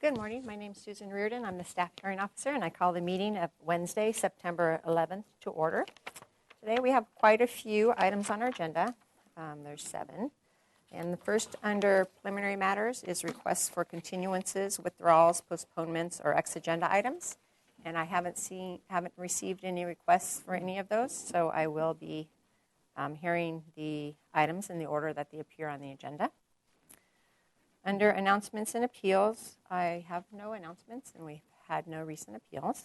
Good morning. My name is Susan Reardon. I'm the staff hearing officer, and I call the meeting of Wednesday, September 11th to order. Today we have quite a few items on our agenda. There's 7. And the first under preliminary matters is requests for continuances, withdrawals, postponements, or ex-agenda items. And I haven't received any requests for any of those, so I will be hearing the items in the order that they appear on the agenda. Under announcements and appeals, I have no announcements, and we've had no recent appeals.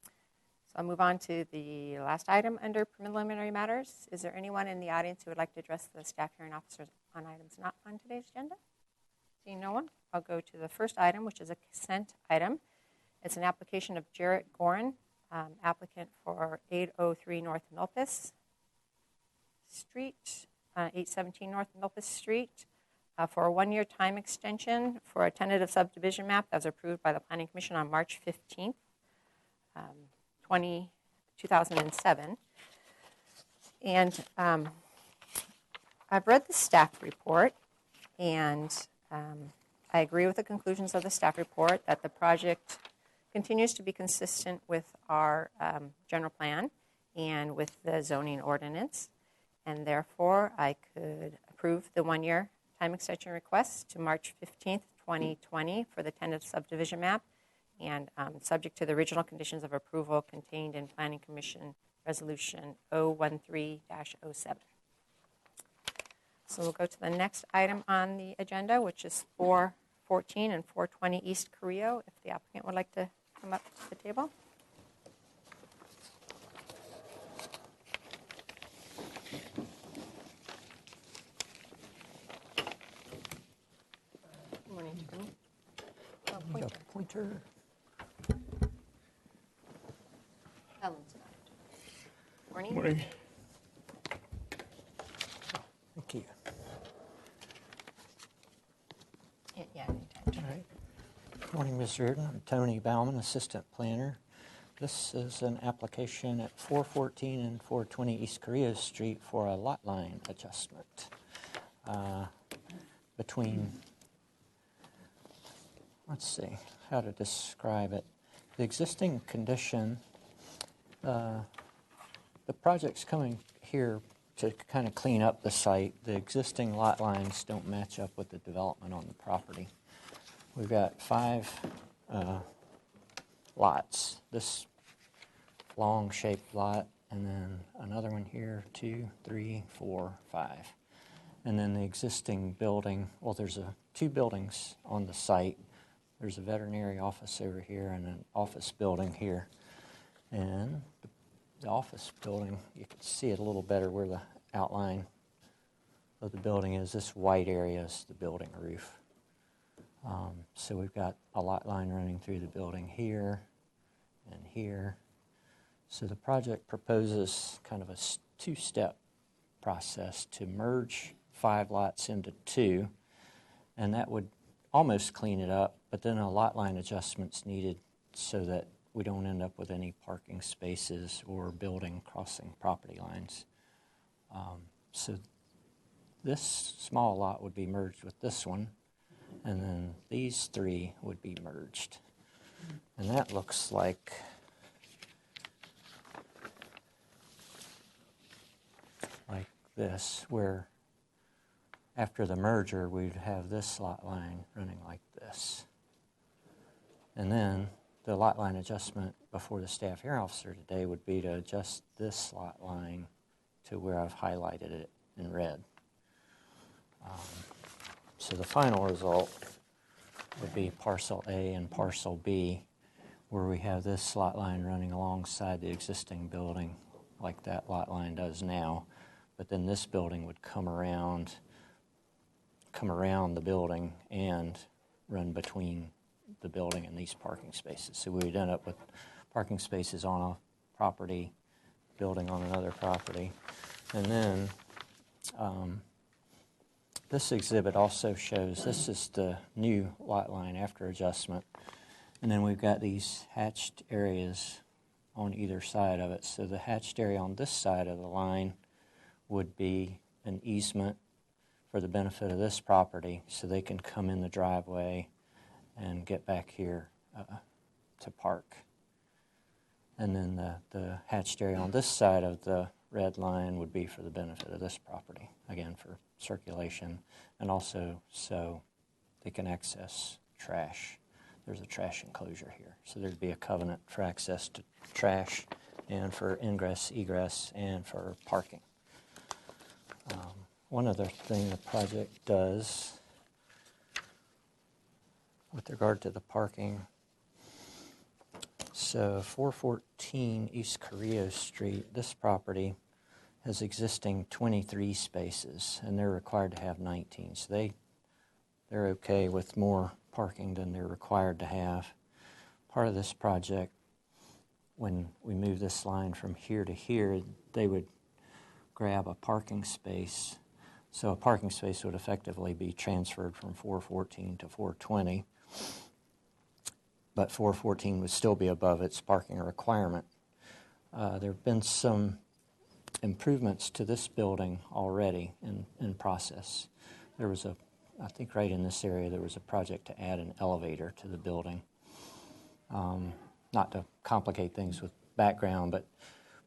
So I'll move on to the last item under preliminary matters. Is there anyone in the audience who would like to address the staff hearing officers on items not on today's agenda? Seeing no one, I'll go to the first item, which is a consent item. It's an application of Jarrett Gorin, applicant for 803 North Milpas Street, 817 North Milpas Street, for a 1-year time extension for a tentative subdivision map that was approved by the Planning Commission on March 15th, 2007. And I've read the staff report, and I agree with the conclusions of the staff report that the project continues to be consistent with our general plan and with the zoning ordinance, and therefore I could approve the 1-year time extension request to March 15th, 2020 for the tentative subdivision map, and subject to the original conditions of approval contained in Planning Commission Resolution 013-07. So we'll go to the next item on the agenda, which is 414 and 420 East Carrillo, if the applicant would like to come up to the table. Pointer. Ellen's not. Morning. Morning. Thank you. Yeah, anytime. All right. Good morning, Ms. Reardon. I'm Tony Bauman, Assistant Planner. This is an application at 414 and 420 East Korea Street for a lot line adjustment between, let's see how to describe it. The existing condition, the project's coming here to kind of clean up the site. The existing lot lines don't match up with the development on the property. We've got 5 lots. This long-shaped lot, and then another one here, 2, 3, 4, 5. And then the existing building, well, there's 2 buildings on the site. There's a veterinary office over here and an office building here. And the office building, you can see it a little better where the outline of the building is. This white area is the building roof. So we've got a lot line running through the building here and here. So the project proposes kind of a 2-step process to merge 5 lots into 2, and that would almost clean it up, but then a lot line adjustment's needed so that we don't end up with any parking spaces or building crossing property lines. So this small lot would be merged with this one, and then these 3 would be merged. And that looks like this, where after the merger we'd have this lot line running like this. And then the lot line adjustment before the staff hearing officer today would be to adjust this lot line to where I've highlighted it in red. So the final result would be parcel A and parcel B, where we have this lot line running alongside the existing building like that lot line does now, but then this building would come around the building and run between the building and these parking spaces. So we would end up with parking spaces on a property, building on another property. And then this exhibit also shows, this is the new lot line after adjustment. And then we've got these hatched areas on either side of it. So the hatched area on this side of the line would be an easement for the benefit of this property, so they can come in the driveway and get back here to park. And then the hatched area on this side of the red line would be for the benefit of this property, again, for circulation, and also so they can access trash. There's a trash enclosure here, so there'd be a covenant for access to trash and for ingress, egress, and for parking. One other thing the project does with regard to the parking, so 414 East Carrillo Street, this property has existing 23 spaces, and they're required to have 19. So they're okay with more parking than they're required to have. Part of this project, when we move this line from here to here, they would grab a parking space. So a parking space would effectively be transferred from 414 to 420. But 414 would still be above its parking requirement. There have been some improvements to this building already in process. There was I think right in this area, there was a project to add an elevator to the building. Not to complicate things with background, but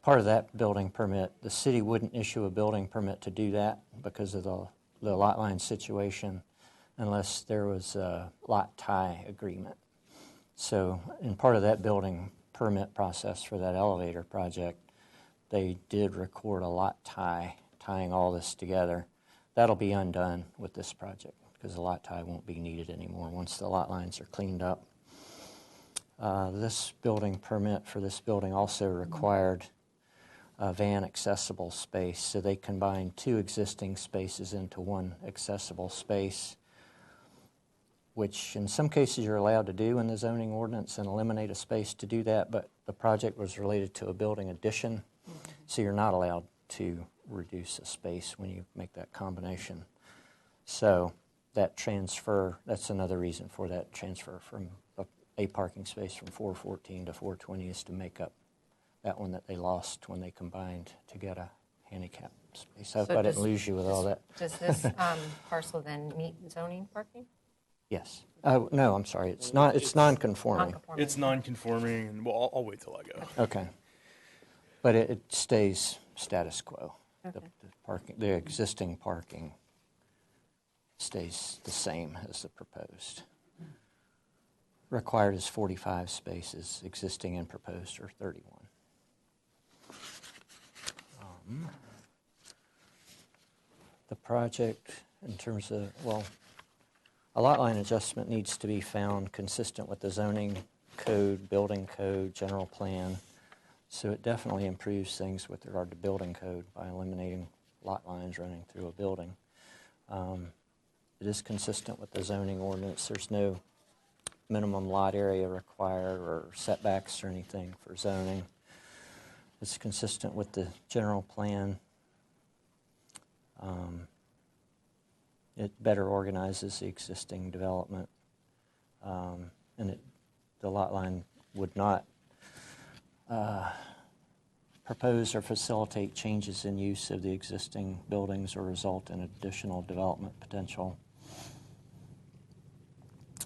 part of that building permit, the city wouldn't issue a building permit to do that because of the lot line situation unless there was a lot tie agreement. So in part of that building permit process for that elevator project, they did record a lot tie, tying all this together. That'll be undone with this project because the lot tie won't be needed anymore once the lot lines are cleaned up. This building permit for this building also required a van accessible space, so they combined two existing spaces into one accessible space, which in some cases you're allowed to do in the zoning ordinance and eliminate a space to do that, but the project was related to a building addition, so you're not allowed to reduce a space when you make that combination. So that transfer, that's another reason for that transfer from a parking space from 414 to 420 is to make up that one that they lost when they combined to get a handicap space. I hope I didn't lose you with all that. Does this parcel then meet zoning parking? Yes. No, I'm sorry. It's not. It's non-conforming. It's non-conforming, and well, I'll wait till I go. Okay. But it stays status quo. Okay. The existing parking stays the same as the proposed. Required is 45 spaces. Existing and proposed are 31. The project, in terms of, well, a lot line adjustment needs to be found consistent with the zoning code, building code, general plan. So it definitely improves things with regard to building code by eliminating lot lines running through a building. It is consistent with the zoning ordinance. There's no minimum lot area required or setbacks or anything for zoning. It's consistent with the general plan. It better organizes the existing development. And the lot line would not propose or facilitate changes in use of the existing buildings or result in additional development potential.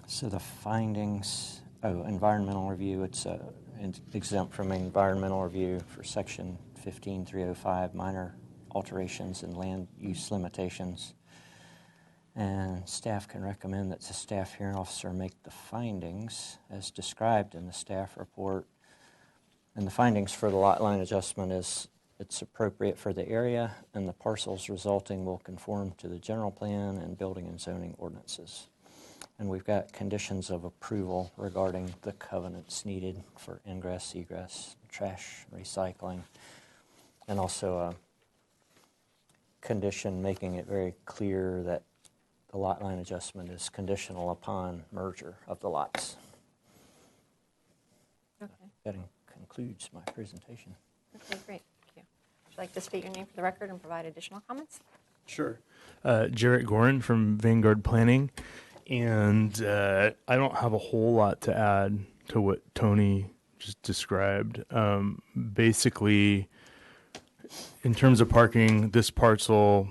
So the findings, environmental review, it's exempt from environmental review for section 15305, minor alterations and land use limitations. And staff can recommend that the staff hearing officer make the findings as described in the staff report. And the findings for the lot line adjustment is it's appropriate for the area and the parcels resulting will conform to the general plan and building and zoning ordinances. And we've got conditions of approval regarding the covenants needed for ingress, egress, trash, recycling, and also a condition making it very clear that the lot line adjustment is conditional upon merger of the lots. Okay. That concludes my presentation. Okay, great. Thank you. Would you like to state your name for the record and provide additional comments? Sure. Jarrett Gorin from Vanguard Planning. And I don't have a whole lot to add to what Tony just described. Basically, in terms of parking, this parcel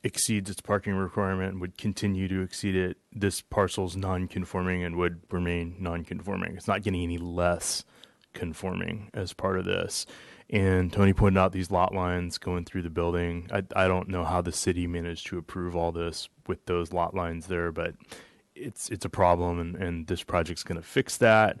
exceeds its parking requirement and would continue to exceed it, this parcel's non-conforming and would remain non-conforming. It's not getting any less conforming as part of this. And Tony pointed out these lot lines going through the building. I don't know how the city managed to approve all this with those lot lines there, but it's a problem, and this project's going to fix that.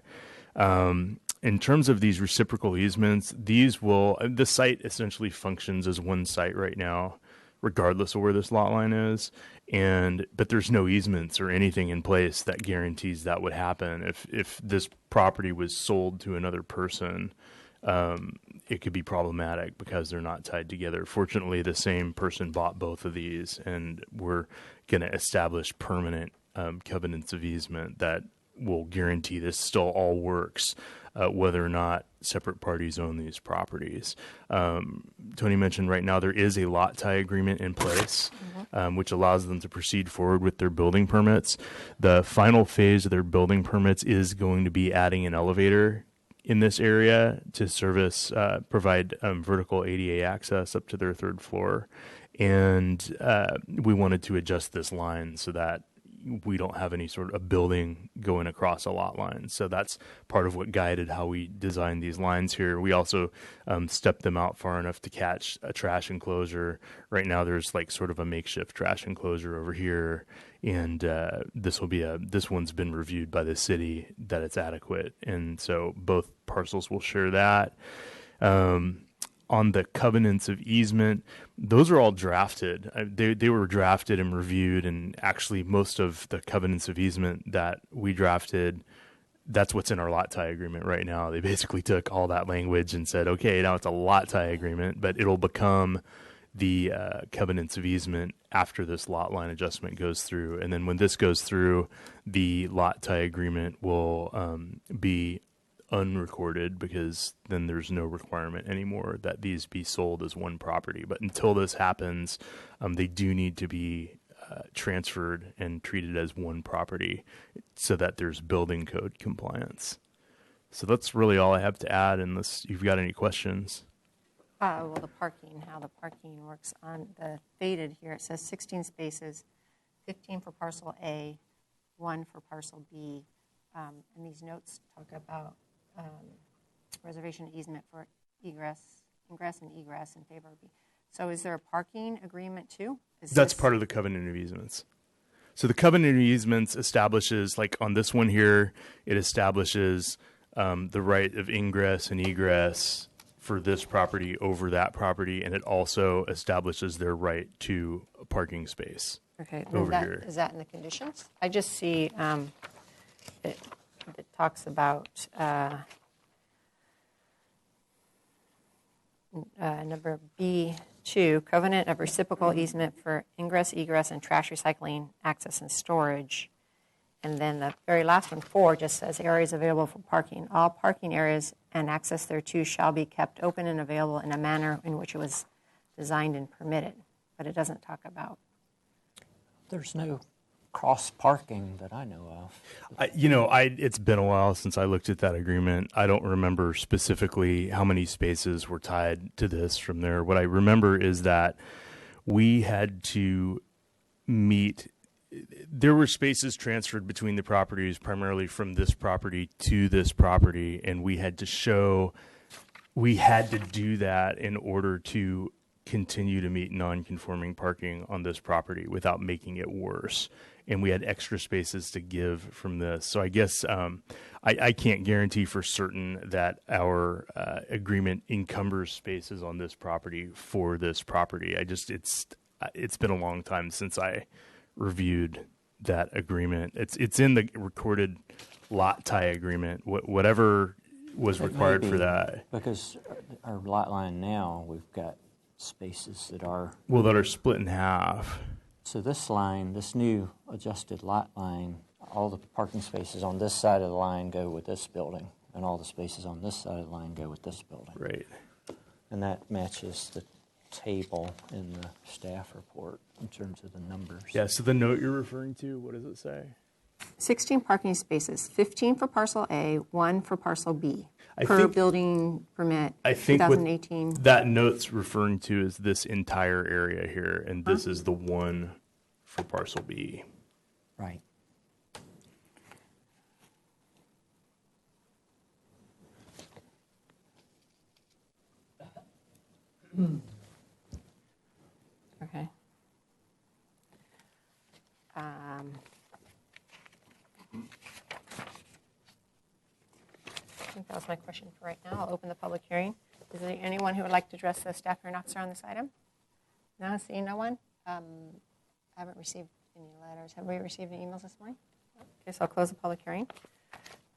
In terms of these reciprocal easements, the site essentially functions as one site right now, regardless of where this lot line is. But there's no easements or anything in place that guarantees that would happen. If this property was sold to another person, it could be problematic because they're not tied together. Fortunately, the same person bought both of these, and we're going to establish permanent covenants of easement that will guarantee this still all works, whether or not separate parties own these properties. Tony mentioned right now there is a lot tie agreement in place, which allows them to proceed forward with their building permits. The final phase of their building permits is going to be adding an elevator in this area to provide vertical ADA access up to their third floor. And we wanted to adjust this line so that we don't have any sort of building going across a lot line. So that's part of what guided how we designed these lines here. We also stepped them out far enough to catch a trash enclosure. Right now there's like sort of a makeshift trash enclosure over here. And this one's been reviewed by the city that it's adequate. And so both parcels will share that. On the covenants of easement, those are all drafted. They were drafted and reviewed, and actually most of the covenants of easement that we drafted, that's what's in our lot tie agreement right now. They basically took all that language and said, okay, now it's a lot tie agreement, but it'll become the covenants of easement after this lot line adjustment goes through. And then when this goes through, the lot tie agreement will be unrecorded, because then there's no requirement anymore that these be sold as one property. But until this happens, they do need to be transferred and treated as one property so that there's building code compliance. So that's really all I have to add, unless you've got any questions. Well, how the parking works on the faded here, it says 16 spaces, 15 for parcel A, 1 for parcel B. And these notes talk about reservation easement for ingress and egress in favor of B. So is there a parking agreement too? That's part of the covenant of easements. So the covenant of easements establishes, like on this one here, it establishes the right of ingress and egress for this property over that property, and it also establishes their right to a parking space. Okay, over here. Is that in the conditions? I just see it talks about number B2, covenant of reciprocal easement for ingress, egress, and trash recycling, access, and storage. And then the very last one, 4, just says areas available for parking. All parking areas and access thereto shall be kept open and available in a manner in which it was designed and permitted. But it doesn't talk about. There's no cross parking that I know of. It's been a while since I looked at that agreement. I don't remember specifically how many spaces were tied to this from there. What I remember is that we had to meet. There were spaces transferred between the properties, primarily from this property to this property, and we had to do that in order to continue to meet non-conforming parking on this property without making it worse. And we had extra spaces to give from this. So I guess I can't guarantee for certain that our agreement encumbers spaces on this property for this property. It's been a long time since I reviewed that agreement. It's in the recorded lot tie agreement. Whatever was required for that. Because our lot line now, we've got spaces that are split in half. So this line, this new adjusted lot line, all the parking spaces on this side of the line go with this building, and all the spaces on this side of the line go with this building. Right. And that matches the table in the staff report in terms of the numbers. Yeah, so the note you're referring to, what does it say? 16 parking spaces, 15 for parcel A, 1 for parcel B, I per think- building permit, I think what 2018. that note's referring to is this entire area here, and this is the one for parcel B. Right. Okay. I think that was my question for right now. I'll open the public hearing. Is there anyone who would like to address the staff hearing officer on this item? No, seeing no one? I haven't received any letters. Have we received any emails this morning? Okay, so I'll close the public hearing.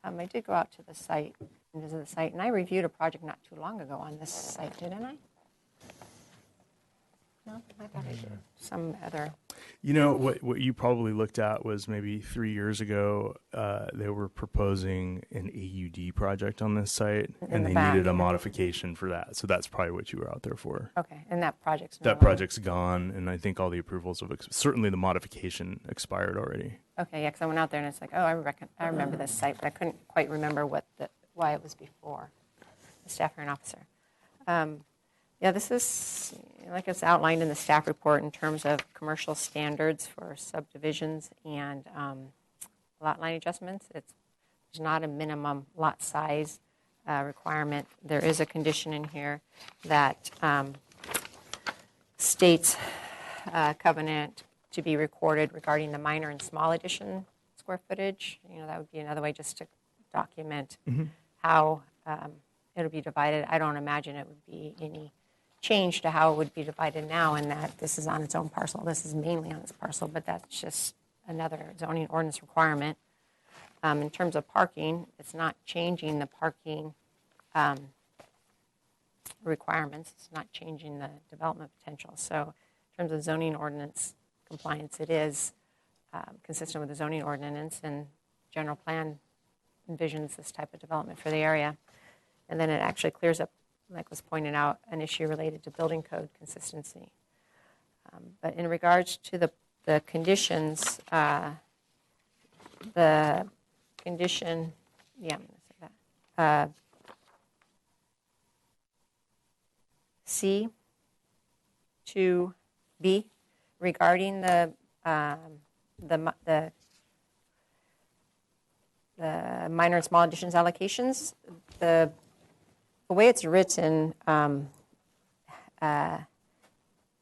I did go out to the site and visit the site, and I reviewed a project not too long ago on this site, didn't I? No, I thought I did. Some other. You know, what you probably looked at was maybe 3 years ago, they were proposing an AUD project on this site, and the they back. needed a modification for that. So that's probably what you were out there for. Okay, and that project's no That longer- project's gone, and I think all the approvals have, certainly the modification expired already. Okay, yeah, because I went out there and it's like, oh, I remember this site, but I couldn't quite remember why it was before the staff hearing officer. Yeah, this is, like it's outlined in the staff report in terms of commercial standards for subdivisions and lot line adjustments. There's not a minimum lot size requirement. There is a condition in here that states covenant to be recorded regarding the minor and small addition square footage. You know, that would be another way just to document how it'll be divided. I don't imagine it would be any change to how it would be divided now, in that this is on its own parcel. This is mainly on its parcel, but that's just another zoning ordinance requirement. In terms of parking, it's not changing the parking requirements. It's not changing the development potential. So in terms of zoning ordinance compliance, it is consistent with the zoning ordinance, and general plan envisions this type of development for the area. And then it actually clears up, like was pointed out, an issue related to building code consistency. But in regards to the conditions, the condition, yeah, I'm going to say that. C to B, regarding the minor and small additions allocations, the way it's written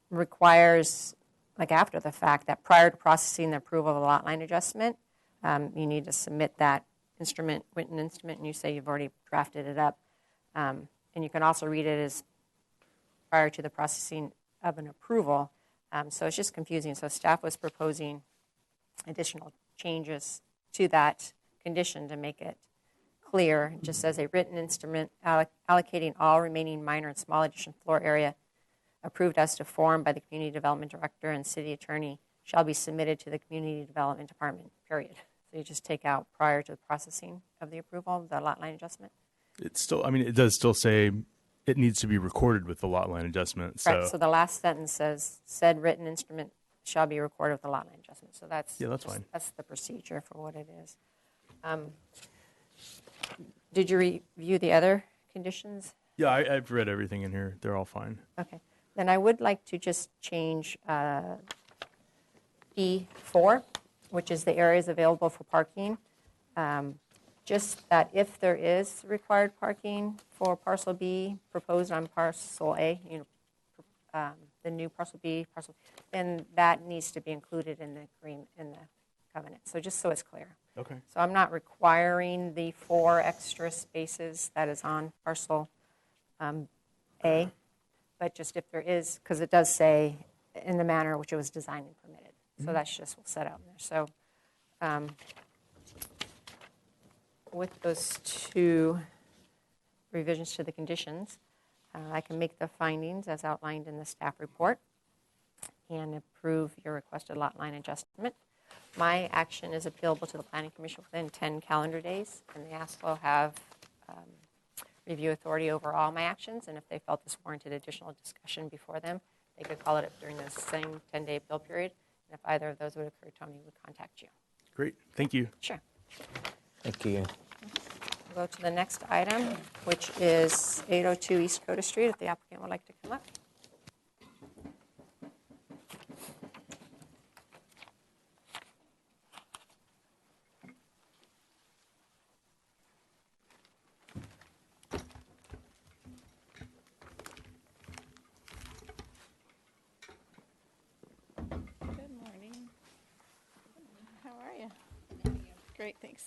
requires, like after the fact, that prior to processing the approval of a lot line adjustment, you need to submit that instrument, written instrument, and you say you've already drafted it up. And you can also read it as prior to the processing of an approval. So it's just confusing. So staff was proposing additional changes to that condition to make it clear. It just says a written instrument allocating all remaining minor and small addition floor area approved as to form by the community development director and city attorney shall be submitted to the community development department, period. So you just take out prior to the processing of the approval of the lot line adjustment. It's still, I mean, it does still say it needs to be recorded with the lot line adjustment. Correct. So the last sentence says, said written instrument shall be recorded with the lot line adjustment. So that's fine. That's the procedure for what it is. Did you review the other conditions? Yeah, I've read everything in here. They're all fine. Okay. Then I would like to just change B4, which is the areas available for parking. Just that if there is required parking for parcel B proposed on parcel A, the new parcel B, then that needs to be included in the agreement, in the covenant. So just so it's clear. Okay. So I'm not requiring the 4 extra spaces that is on parcel A, but just if there is, because it does say in the manner which it was designed and permitted. So that's just what's set out in there. So with those 2 revisions to the conditions, I can make the findings as outlined in the staff report and approve your requested lot line adjustment. My action is appealable to the Planning Commission within 10 calendar days, and the ASLO have review authority over all my actions, and if they felt this warranted additional discussion before them, they could call it up during the same 10-day appeal period. And if either of those would occur, Tony would contact you. Great. Thank you. Sure. Thank you. We'll go to the next item, which is 802 East Coda Street, if the applicant would like to come up. Good morning. How are you? Great, thanks.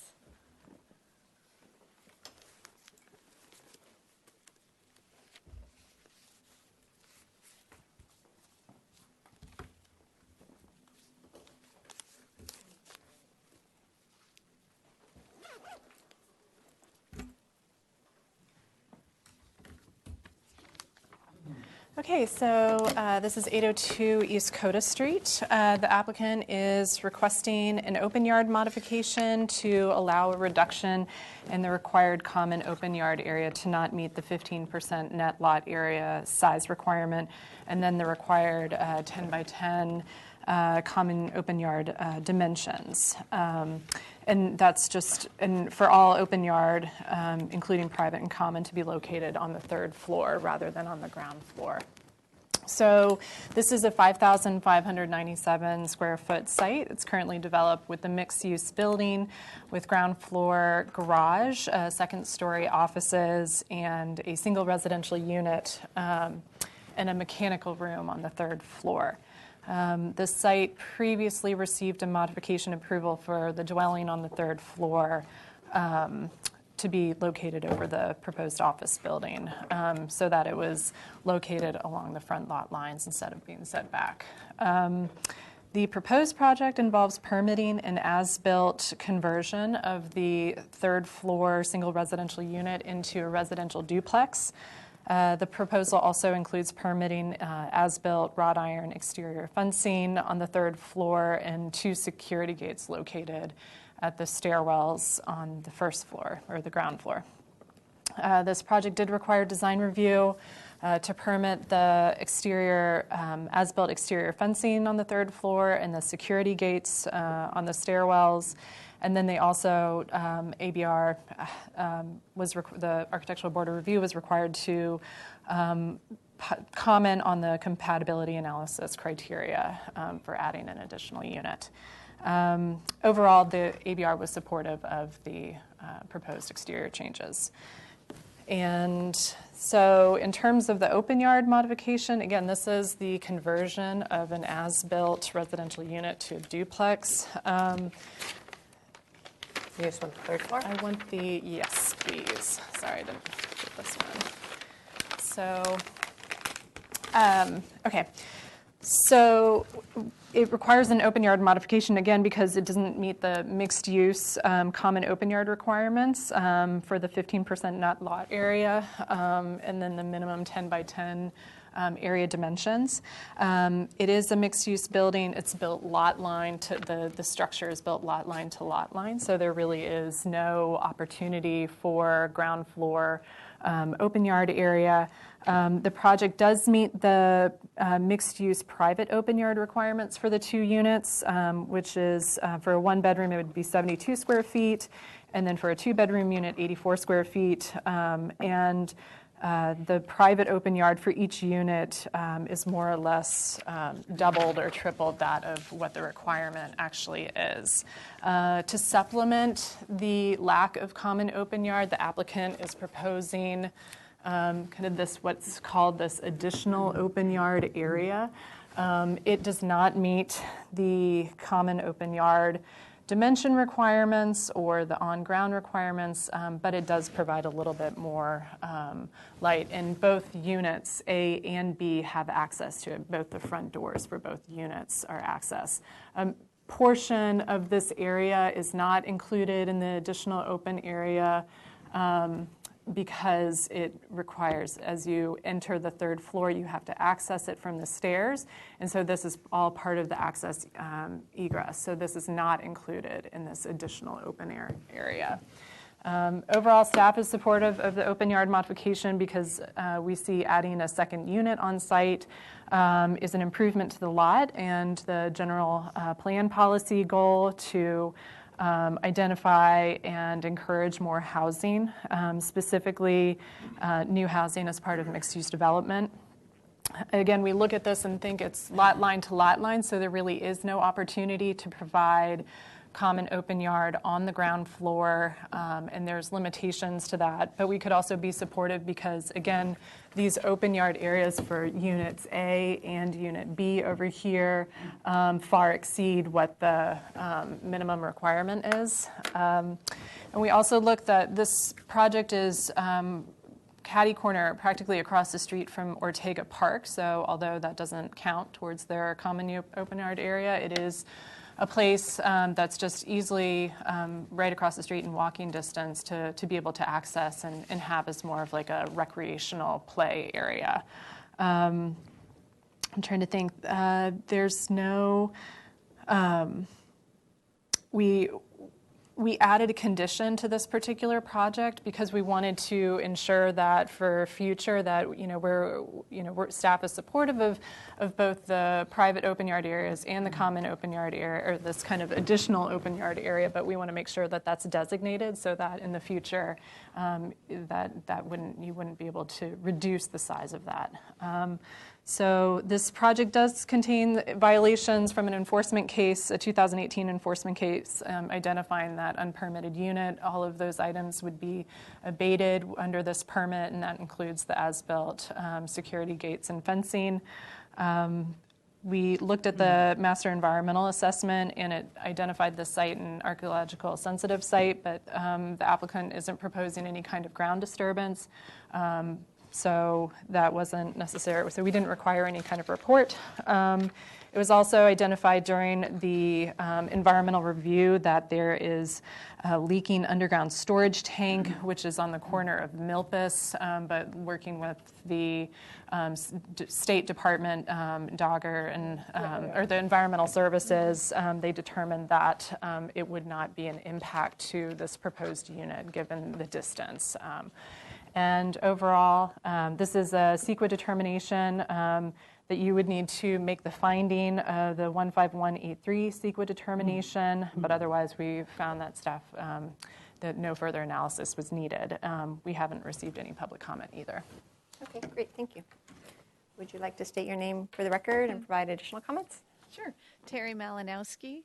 Okay, so this is 802 East Coda Street. The applicant is requesting an open yard modification to allow a reduction in the required common open yard area to not meet the 15% net lot area size requirement, and then the required 10 by 10 common open yard dimensions. And that's just for all open yard, including private and common, to be located on the third floor rather than on the ground floor. So this is a 5,597 square foot site. It's currently developed with a mixed-use building with ground floor garage, second story offices, and a single residential unit and a mechanical room on the third floor. The site previously received a modification approval for the dwelling on the third floor to be located over the proposed office building so that it was located along the front lot lines instead of being set back. The proposed project involves permitting an as-built conversion of the third floor single residential unit into a residential duplex. The proposal also includes permitting as-built wrought iron exterior fencing on the third floor and 2 security gates located at the stairwells on the first floor, or the ground floor. This project did require design review to permit the exterior, as-built exterior fencing on the third floor and the security gates on the stairwells. And then they also, ABR, the Architectural Board of Review was required to comment on the compatibility analysis criteria for adding an additional unit. Overall, the ABR was supportive of the proposed exterior changes. And so in terms of the open yard modification, again, this is the conversion of an as-built residential unit to a duplex. You just want the third floor? I want the, yes, please. Sorry, I didn't get this one. So, okay. So it requires an open yard modification, again, because it doesn't meet the mixed-use common open yard requirements for the 15% net lot area, and then the minimum 10 by 10 area dimensions. It is a mixed-use building. It's built lot line to, the structure is built lot line to lot line, so there really is no opportunity for ground floor open yard area. The project does meet the mixed-use private open yard requirements for the 2 units, which is for a 1-bedroom, it would be 72 square feet, and then for a 2-bedroom unit, 84 square feet. And the private open yard for each unit is more or less doubled or tripled that of what the requirement actually is. To supplement the lack of common open yard, the applicant is proposing kind of this, what's called this additional open yard area. It does not meet the common open yard dimension requirements or the on-ground requirements, but it does provide a little bit more light. And both units, A and B, have access to it. Both the front doors for both units are access. Portion of this area is not included in the additional open area because it requires, as you enter the third floor, you have to access it from the stairs. And so this is all part of the access egress. So this is not included in this additional open air area. Overall, staff is supportive of the open yard modification because we see adding a second unit on site is an improvement to the lot and the general plan policy goal to identify and encourage more housing, specifically new housing as part of mixed-use development. Again, we look at this and think it's lot line to lot line, so there really is no opportunity to provide common open yard on the ground floor, and there's limitations to that. But we could also be supportive because, again, these open yard areas for Units A and Unit B over here far exceed what the minimum requirement is. And we also looked at this project is catty corner practically across the street from Ortega Park. So although that doesn't count towards their common open yard area, it is a place that's just easily right across the street in walking distance to be able to access and have as more of like a recreational play area. I'm trying to think. There's no. We added a condition to this particular project because we wanted to ensure that for future that we're staff is supportive of both the private open yard areas and the common open yard area, or this kind of additional open yard area, but we want to make sure that that's designated so that in the future you wouldn't be able to reduce the size of that. So this project does contain violations from an enforcement case, a 2018 enforcement case identifying that unpermitted unit. All of those items would be abated under this permit, and that includes the as-built security gates and fencing. We looked at the master environmental assessment, and it identified the site an archaeological sensitive site, but the applicant isn't proposing any kind of ground disturbance. So that wasn't necessary. So we didn't require any kind of report. It was also identified during the environmental review that there is a leaking underground storage tank, which is on the corner of Milpas, but working with the State Department, Dogger, and or the Environmental Services, they determined that it would not be an impact to this proposed unit given the distance. And overall, this is a CEQA determination that you would need to make the finding of the 15183 CEQA determination, but otherwise we found that staff, that no further analysis was needed. We haven't received any public comment either. Okay, great, thank you. Would you like to state your name for the record and provide additional comments? Sure. Terry Malinowski,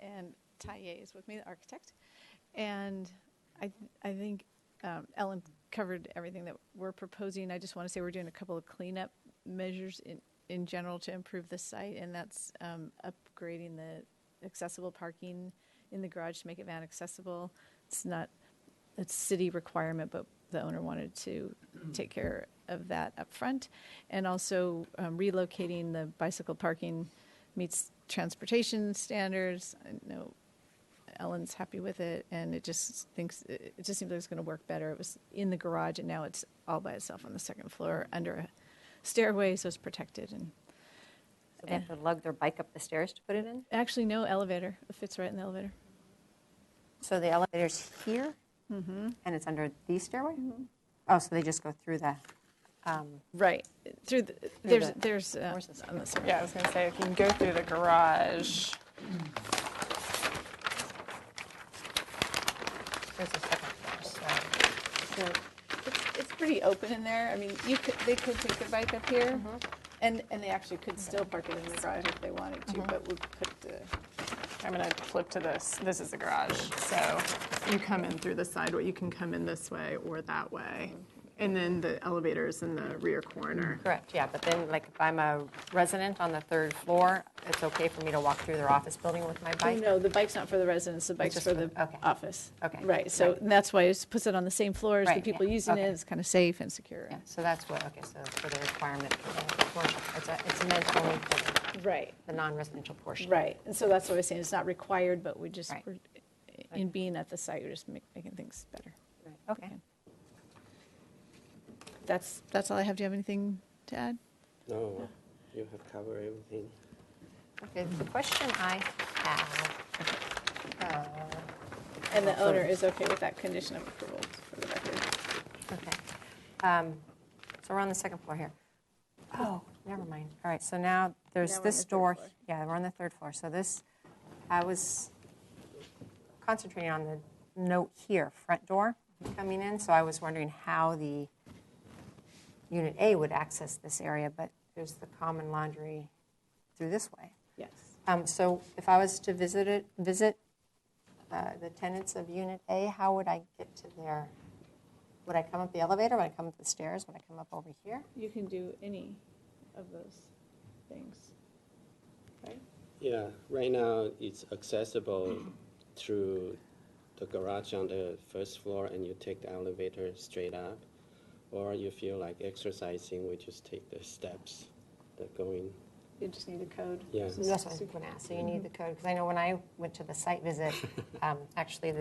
and Taye is with me, the architect. And I think Ellen covered everything that we're proposing. I just want to say we're doing a couple of cleanup measures in general to improve the site, and that's upgrading the accessible parking in the garage to make it van accessible. It's city requirement, but the owner wanted to take care of that up front. And also relocating the bicycle parking meets transportation standards. I know Ellen's happy with it, and it just seems like it's going to work better. It was in the garage, and now it's all by itself on the second floor under a stairway, so it's protected. And So they have to lug their bike up the stairs to put it in? actually, no elevator. It fits right in the elevator. So the elevator's here, and it's under the stairway? Oh, so they just go through the, Right. There's where's this? on the side. Yeah, I was going to say, if you can go through the garage. there's a second floor, so. So it's pretty open in there. I mean, they could take their bike up here, and they actually could still park it in the garage if they wanted to. But we put the I'm going to flip to this. This is the garage. So you come in through the sideway. You can come in this way or that way. And then the elevator's in the rear corner. Correct, yeah, but then, like, if I'm a resident on the third floor, it's okay for me to walk through their office building with my bike? No, the bike's not for the residents. The bike's just for for- the okay. office. Okay. Right. So Right. that's why it puts it on the same floor as the Right, people yeah. using Okay. it. It's kind of safe and secure. Yeah, so that's what, okay, so for the requirement for the portion, it's meant only for Right. the non-residential portion. Right. And so that's what I was saying. It's not required, but we just, Right. in being at the site, we're just making things better. Right, okay. That's all I have. Do you have anything to add? No, you have covered everything. Okay, the question I have, And the owner is okay with that condition of approval for the record. Okay. So we're on the second floor here. Oh, never mind. All right, so now there's Now we're on this the third door. floor. Yeah, we're on the third floor. So this, I was concentrating on the note here, front door coming in. So I was wondering how the Unit A would access this area, but there's the common laundry through this way. Yes. So if I was to visit the tenants of Unit A, how would I get to there? Would I come up the elevator? Would I come up the stairs? Would I come up over here? You can do any of those things. Right? Yeah, right now it's accessible through the garage on the first floor and you take the elevator straight up. Or you feel like exercising, we just take the steps that go in. You just need a code. Yeah. So That's what I was going to ask. So you need the code, because I know when I went to the site visit, actually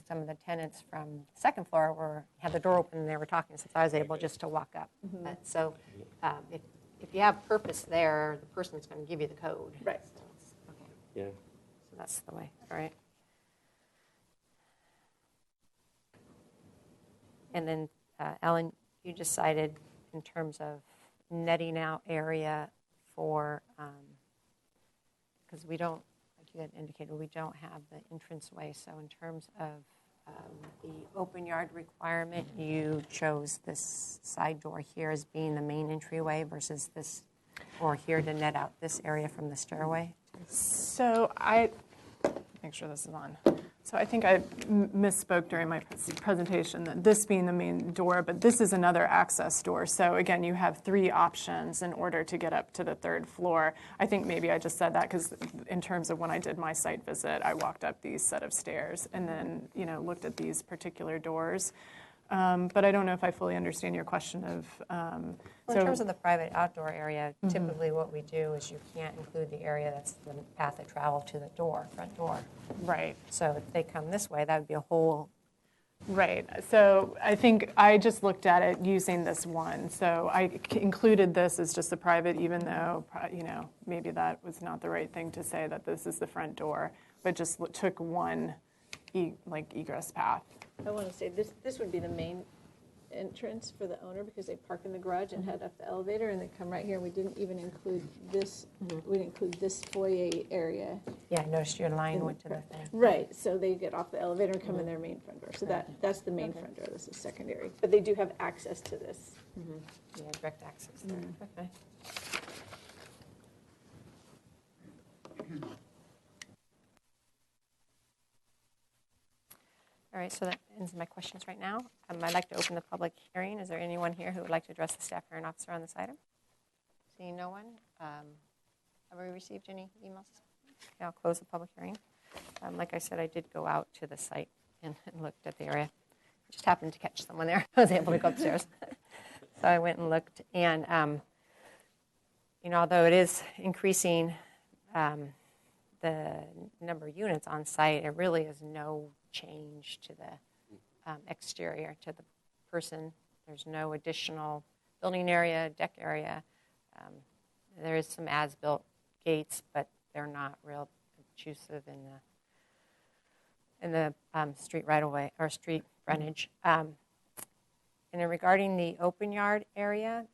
some of the tenants from the second floor had the door open and they were talking, since I was able just to walk up. But so if you have purpose there, the person's going to give you the code. Right. So okay. Yeah. So that's the way. All right. And then, Ellen, you decided in terms of netting out area for, because we don't, like you had indicated, we don't have the entranceway. So in terms of the open yard requirement, you chose this side door here as being the main entryway versus this, or here to net out this area from the stairway? So make sure this is on. So I think I misspoke during my presentation that this being the main door, but this is another access door. So again, you have 3 options in order to get up to the 3rd floor. I think maybe I just said that because in terms of when I did my site visit, I walked up these set of stairs and then, looked at these particular doors. But I don't know if I fully understand your question of. Well, in terms of the private outdoor area, typically what we do is you can't include the area that's the path of travel to the front door. Right. So if they come this way, that would be a whole. Right. So I think I just looked at it using this one. So I included this as just a private, even though, maybe that was not the right thing to say that this is the front door, but just took one egress path. I want to say this would be the main entrance for the owner because they park in the garage and head up the elevator and they come right here. We didn't even include this. We didn't include this foyer area. Yeah, I noticed your line went to the thing. Right. So they get off the elevator and come in their main front door. So that's the main front door. This is secondary. But they do have access to this. Yeah, direct access there. Okay. All right, so that ends my questions right now. I'd like to open the public hearing. Is there anyone here who would like to address the staff hearing officer on this item? Seeing no one, have we received any emails? Okay, I'll close the public hearing. Like I said, I did go out to the site and looked at the area. I just happened to catch someone there. I was able to go upstairs. So I went and looked, and although it is increasing the number of units on site, it really is no change to the exterior, to the person. There's no additional building area, deck area. There is some as-built gates, but they're not real obtrusive in the street right-of-way or street frontage. And then regarding the open yard area,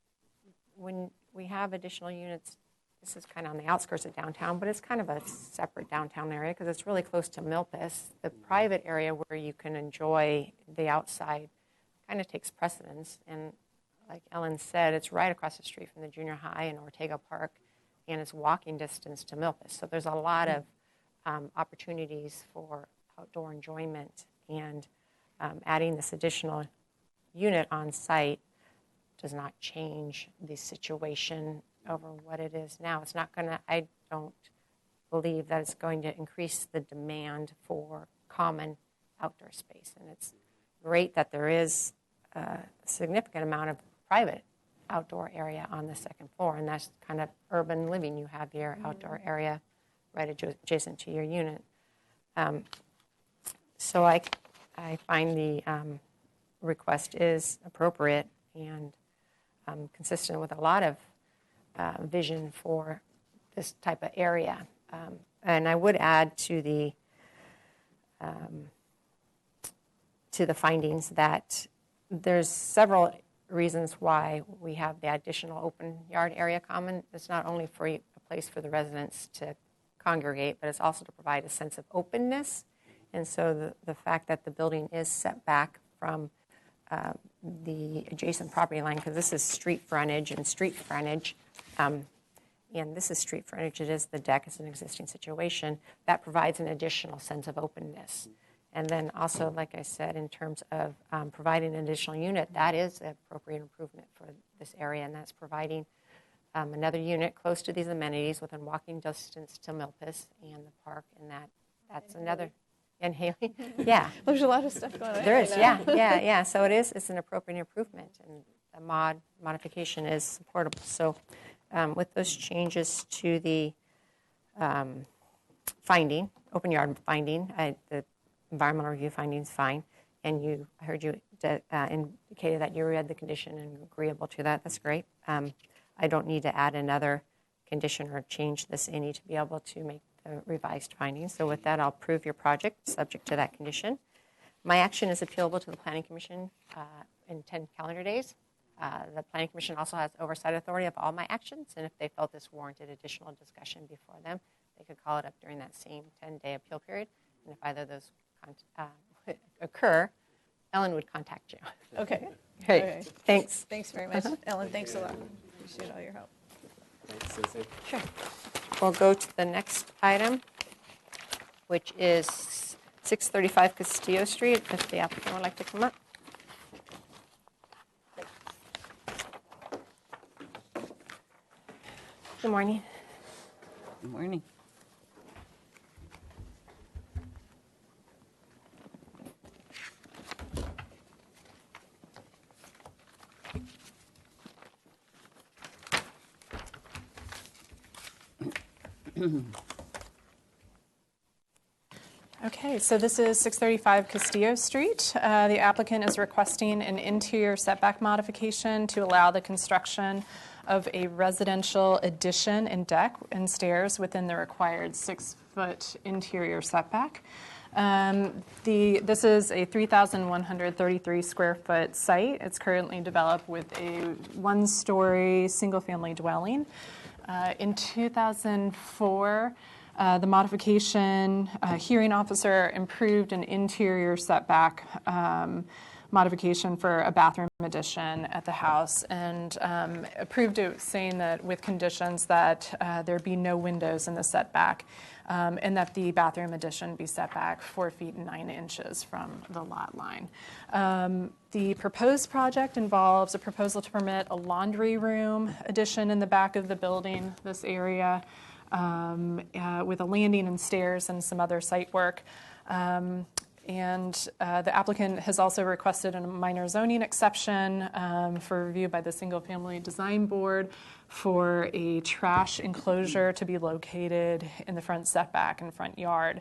when we have additional units, this is kind of on the outskirts of downtown, but it's kind of a separate downtown area because it's really close to Milpas. The private area where you can enjoy the outside kind of takes precedence. And like Ellen said, it's right across the street from the junior high in Ortega Park, and it's walking distance to Milpas. So there's a lot of opportunities for outdoor enjoyment, and adding this additional unit on site does not change the situation over what it is now. It's not going to, I don't believe that it's going to increase the demand for common outdoor space. And it's great that there is a significant amount of private outdoor area on the second floor, and that's kind of urban living. You have your outdoor area right adjacent to your unit. So I find the request is appropriate and consistent with a lot of vision for this type of area. And I would add to the to the findings that there's several reasons why we have the additional open yard area common. It's not only for a place for the residents to congregate, but it's also to provide a sense of openness. And so the fact that the building is set back from the adjacent property line, because this is street frontage, and this is street frontage, it is the deck, is an existing situation, that provides an additional sense of openness. And then also, like I said, in terms of providing an additional unit, that is an appropriate improvement for this area, and that's providing another unit close to these amenities within walking distance to Milpas and the park, and that's another. And Haley, yeah. There's a lot of stuff going on. There is, yeah. So it's an appropriate improvement, and the modification is supportable. So with those changes to the finding, open yard finding, the environmental review finding is fine, and I heard you indicated that you read the condition and agreeable to that. That's great. I don't need to add another condition or change this any to be able to make the revised findings. So with that, I'll approve your project subject to that condition. My action is appealable to the Planning Commission in 10 calendar days. The Planning Commission also has oversight authority of all my actions, and if they felt this warranted additional discussion before them, they could call it up during that same 10-day appeal period. And if either of those occur, Ellen would contact you. Okay. Great. Okay. Thanks. Thanks very much, Ellen. Thanks a lot. Appreciate all your help. Thanks, Susan. Sure. We'll go to the next item, which is 635 Castillo Street, if the applicant would like to come up. Good morning. Good morning. Okay, so this is 635 Castillo Street. The applicant is requesting an interior setback modification to allow the construction of a residential addition and deck and stairs within the required 6-foot interior setback. This is a 3,133 square foot site. It's currently developed with a 1-story single-family dwelling. In 2004, the modification hearing officer improved an interior setback modification for a bathroom addition at the house, and approved it, saying that with conditions that there be no windows in the setback, and that the bathroom addition be set back 4 feet and 9 inches from the lot line. The proposed project involves a proposal to permit a laundry room addition in the back of the building, this area, with a landing and stairs and some other site work. The applicant has also requested a minor zoning exception for review by the Single Family Design Board for a trash enclosure to be located in the front setback and front yard.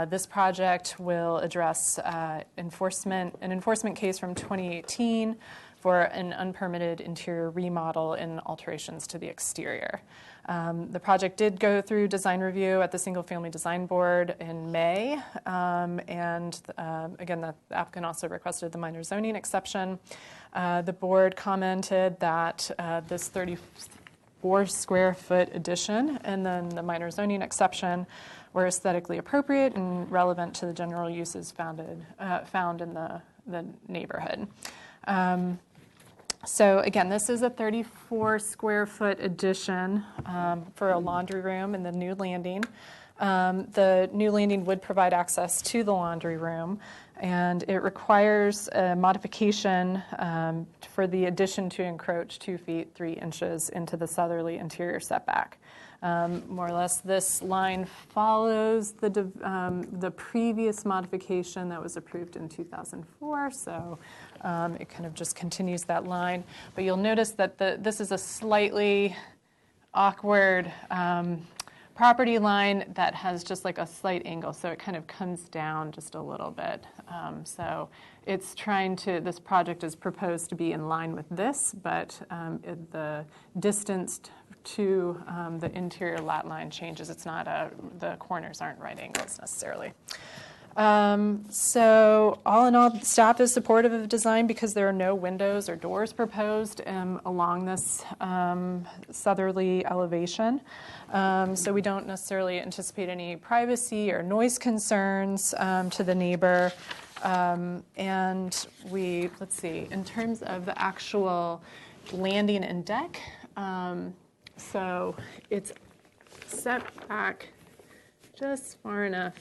This project will address an enforcement case from 2018 for an unpermitted interior remodel and alterations to the exterior. The project did go through design review at the Single Family Design Board in May, again, the applicant also requested the minor zoning exception. The board commented that this 34 square foot addition and then the minor zoning exception were aesthetically appropriate and relevant to the general uses found in the neighborhood. So again, this is a 34 square foot addition for a laundry room in the new landing. The new landing would provide access to the laundry room, and it requires a modification for the addition to encroach 2 feet 3 inches into the southerly interior setback. More or less, this line follows the previous modification that was approved in 2004, so it kind of just continues that line. But you'll notice that this is a slightly awkward property line that has just like a slight angle, so it kind of comes down just a little bit. So it's this project is proposed to be in line with this, but the distance to the interior lot line changes. It's not the corners aren't right angles necessarily. So all in all, staff is supportive of the design because there are no windows or doors proposed along this southerly elevation. So we don't necessarily anticipate any privacy or noise concerns to the neighbor. And let's see, in terms of the actual landing and deck, so it's set back just far enough.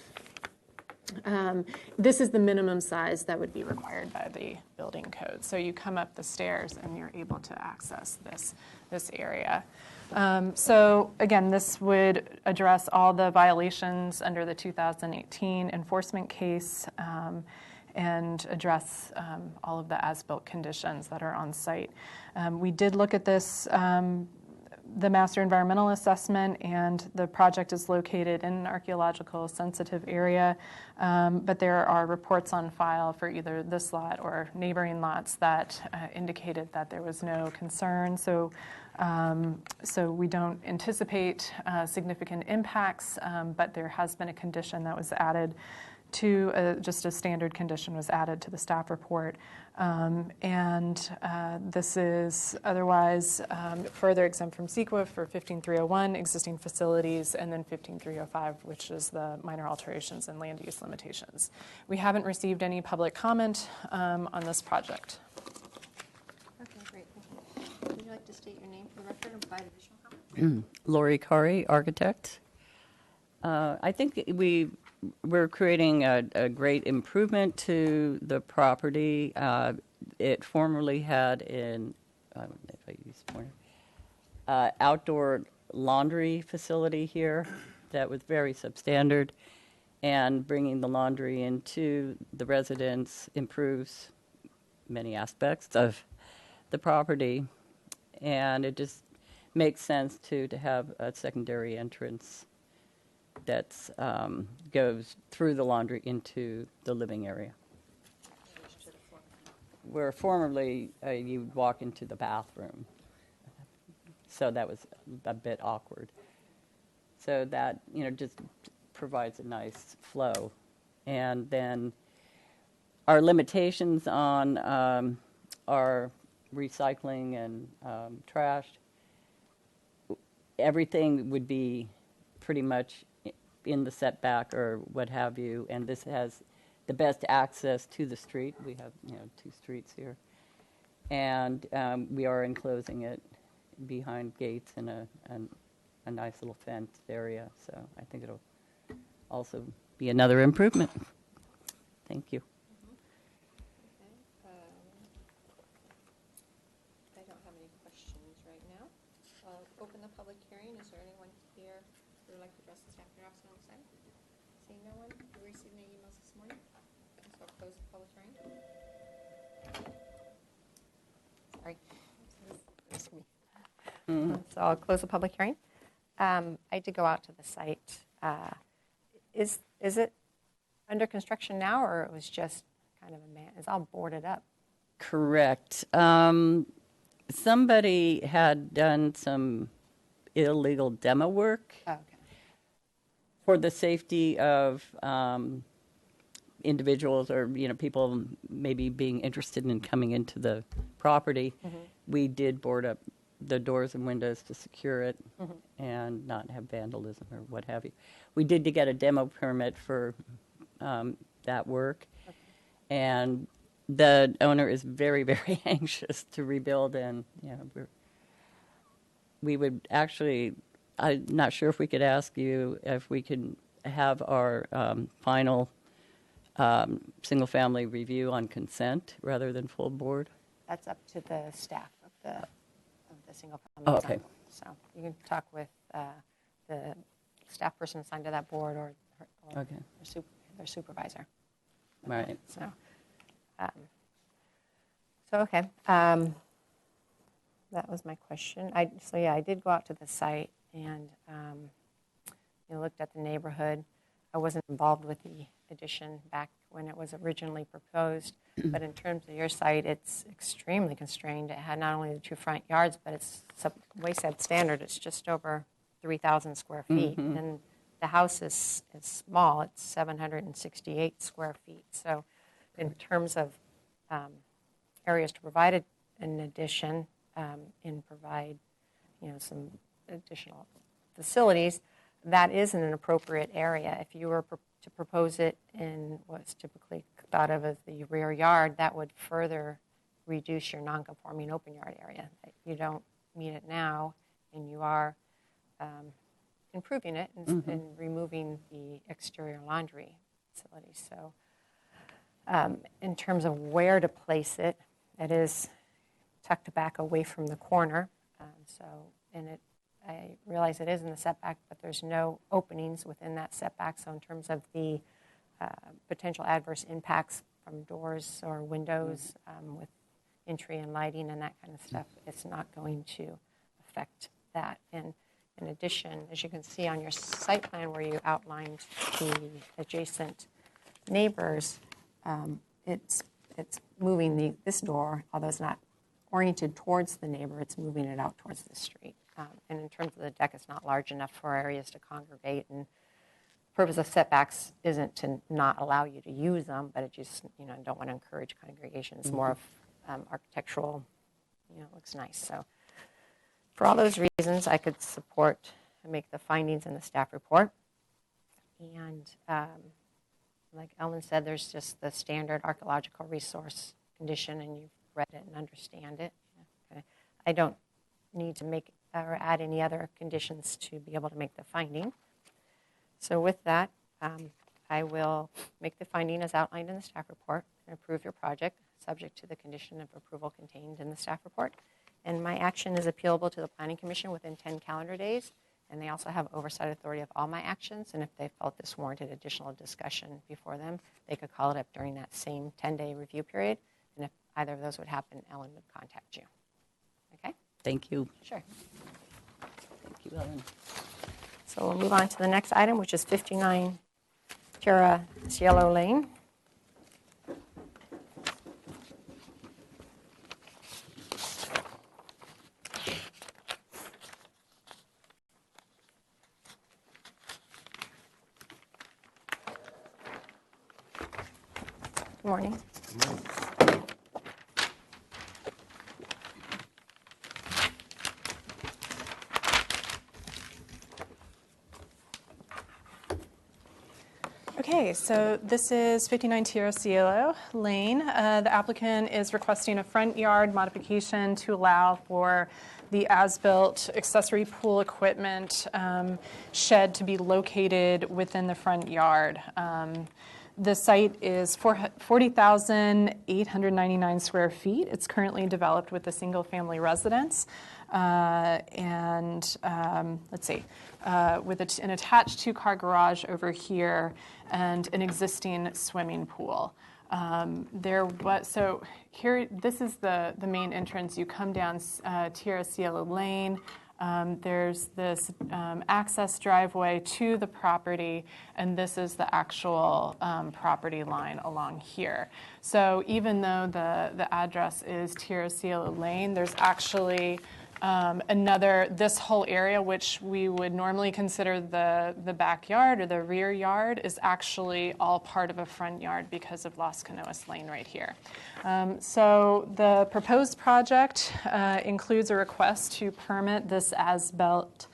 This is the minimum size that would be required by the building code. So you come up the stairs and you're able to access this area. So again, this would address all the violations under the 2018 enforcement case and address all of the as-built conditions that are on site. We did look at this the master environmental assessment, and the project is located in an archaeological sensitive area, but there are reports on file for either this lot or neighboring lots that indicated that there was no concern. So we don't anticipate significant impacts, but there has been a condition that was added to just a standard condition was added to the staff report. This is otherwise further exempt from CEQA for 15301, existing facilities, and then 15305, which is the minor alterations and land use limitations. We haven't received any public comment on this project. Okay, great. Thank you. Would you like to state your name for the record and provide additional comment? Lori Kari, architect. I think we're creating a great improvement to the property. It formerly had outdoor laundry facility here that was very substandard, and bringing the laundry into the residence improves many aspects of the property, and it just makes sense to have a secondary entrance that goes through the laundry into the living area. Where formerly you'd walk into the bathroom. So that was a bit awkward. So that, just provides a nice flow. And then our limitations on our recycling and trash, everything would be pretty much in the setback or what have you, and this has the best access to the street. We have, 2 streets here, and we are enclosing it behind gates in a nice little fenced area. So I think it'll also be another improvement. Thank you. I don't have any questions right now. I'll open the public hearing. Is there anyone here who would like to address the staff or officer on the side? Seeing no one, we received any emails this morning, so I'll close the public hearing. Sorry. This is me. So I'll close the public hearing. I did go out to the site. Is it under construction now, or it was just kind of it's all boarded up? Correct. Somebody had done some illegal demo work for the safety of individuals or people maybe being interested in coming into the property. We did board up the doors and windows to secure it and not have vandalism or what have you. We did to get a demo permit for that work, and the owner is very, very anxious to rebuild, and we would actually, I'm not sure if we could ask you if we could have our final single-family review on consent rather than full board. That's up to the staff of the single family. Oh, okay. So you can talk with the staff person assigned to that board or Okay. their supervisor. Right. So, okay. That was my question. I did go out to the site and looked at the neighborhood. I wasn't involved with the addition back when it was originally proposed, but in terms of your site, it's extremely constrained. It had not only the 2 front yards, but it's Wayside standard. It's just over 3,000 square feet, and the house is small. It's 768 square feet. So in terms of areas to provide an addition and provide, some additional facilities, that isn't an appropriate area. If you were to propose it in what's typically thought of as the rear yard, that would further reduce your non-conforming open yard area. You don't meet it now, and you are improving it and removing the exterior laundry facility. So in terms of where to place it, it is tucked back away from the corner. I realize it is in the setback, but there's no openings within that setback. So in terms of the potential adverse impacts from doors or windows with entry and lighting and that kind of stuff, it's not going to affect that. And in addition, as you can see on your site plan where you outlined the adjacent neighbors, it's moving this door, although it's not oriented towards the neighbor, it's moving it out towards the street. And in terms of the deck, it's not large enough for areas to congregate. And the purpose of setbacks isn't to not allow you to use them, but it just, I don't want to encourage congregation. It's more of architectural, looks nice. So for all those reasons, I could support and make the findings in the staff report. And like Ellen said, there's just the standard archaeological resource condition, and you've read it and understand it. Okay. I don't need to make or add any other conditions to be able to make the finding. So with that, I will make the finding as outlined in the staff report and approve your project subject to the condition of approval contained in the staff report. And my action is appealable to the Planning Commission within 10 calendar days, and they also have oversight authority of all my actions, and if they felt this warranted additional discussion before them, they could call it up during that same 10-day review period, and if either of those would happen, Ellen would contact you. Okay? Thank you. Sure. Thank you, Ellen. So we'll move on to the next item, which is 59 Tierra Cielo Lane. Good morning. Good morning. Okay, so this is 59 Tierra Cielo Lane. The applicant is requesting a front yard modification to allow for the as-built accessory pool equipment shed to be located within the front yard. The site is 40,899 square feet. It's currently developed with a single-family residence. With an attached two-car garage over here and an existing swimming pool. So here, this is the main entrance. You come down Tierra Cielo Lane. There's this access driveway to the property, and this is the actual property line along here. So even though the address is Tierra Cielo Lane, there's actually this whole area, which we would normally consider the backyard or the rear yard, is actually all part of a front yard because of Las Canoas Lane right here. So the proposed project includes a request to permit this as-built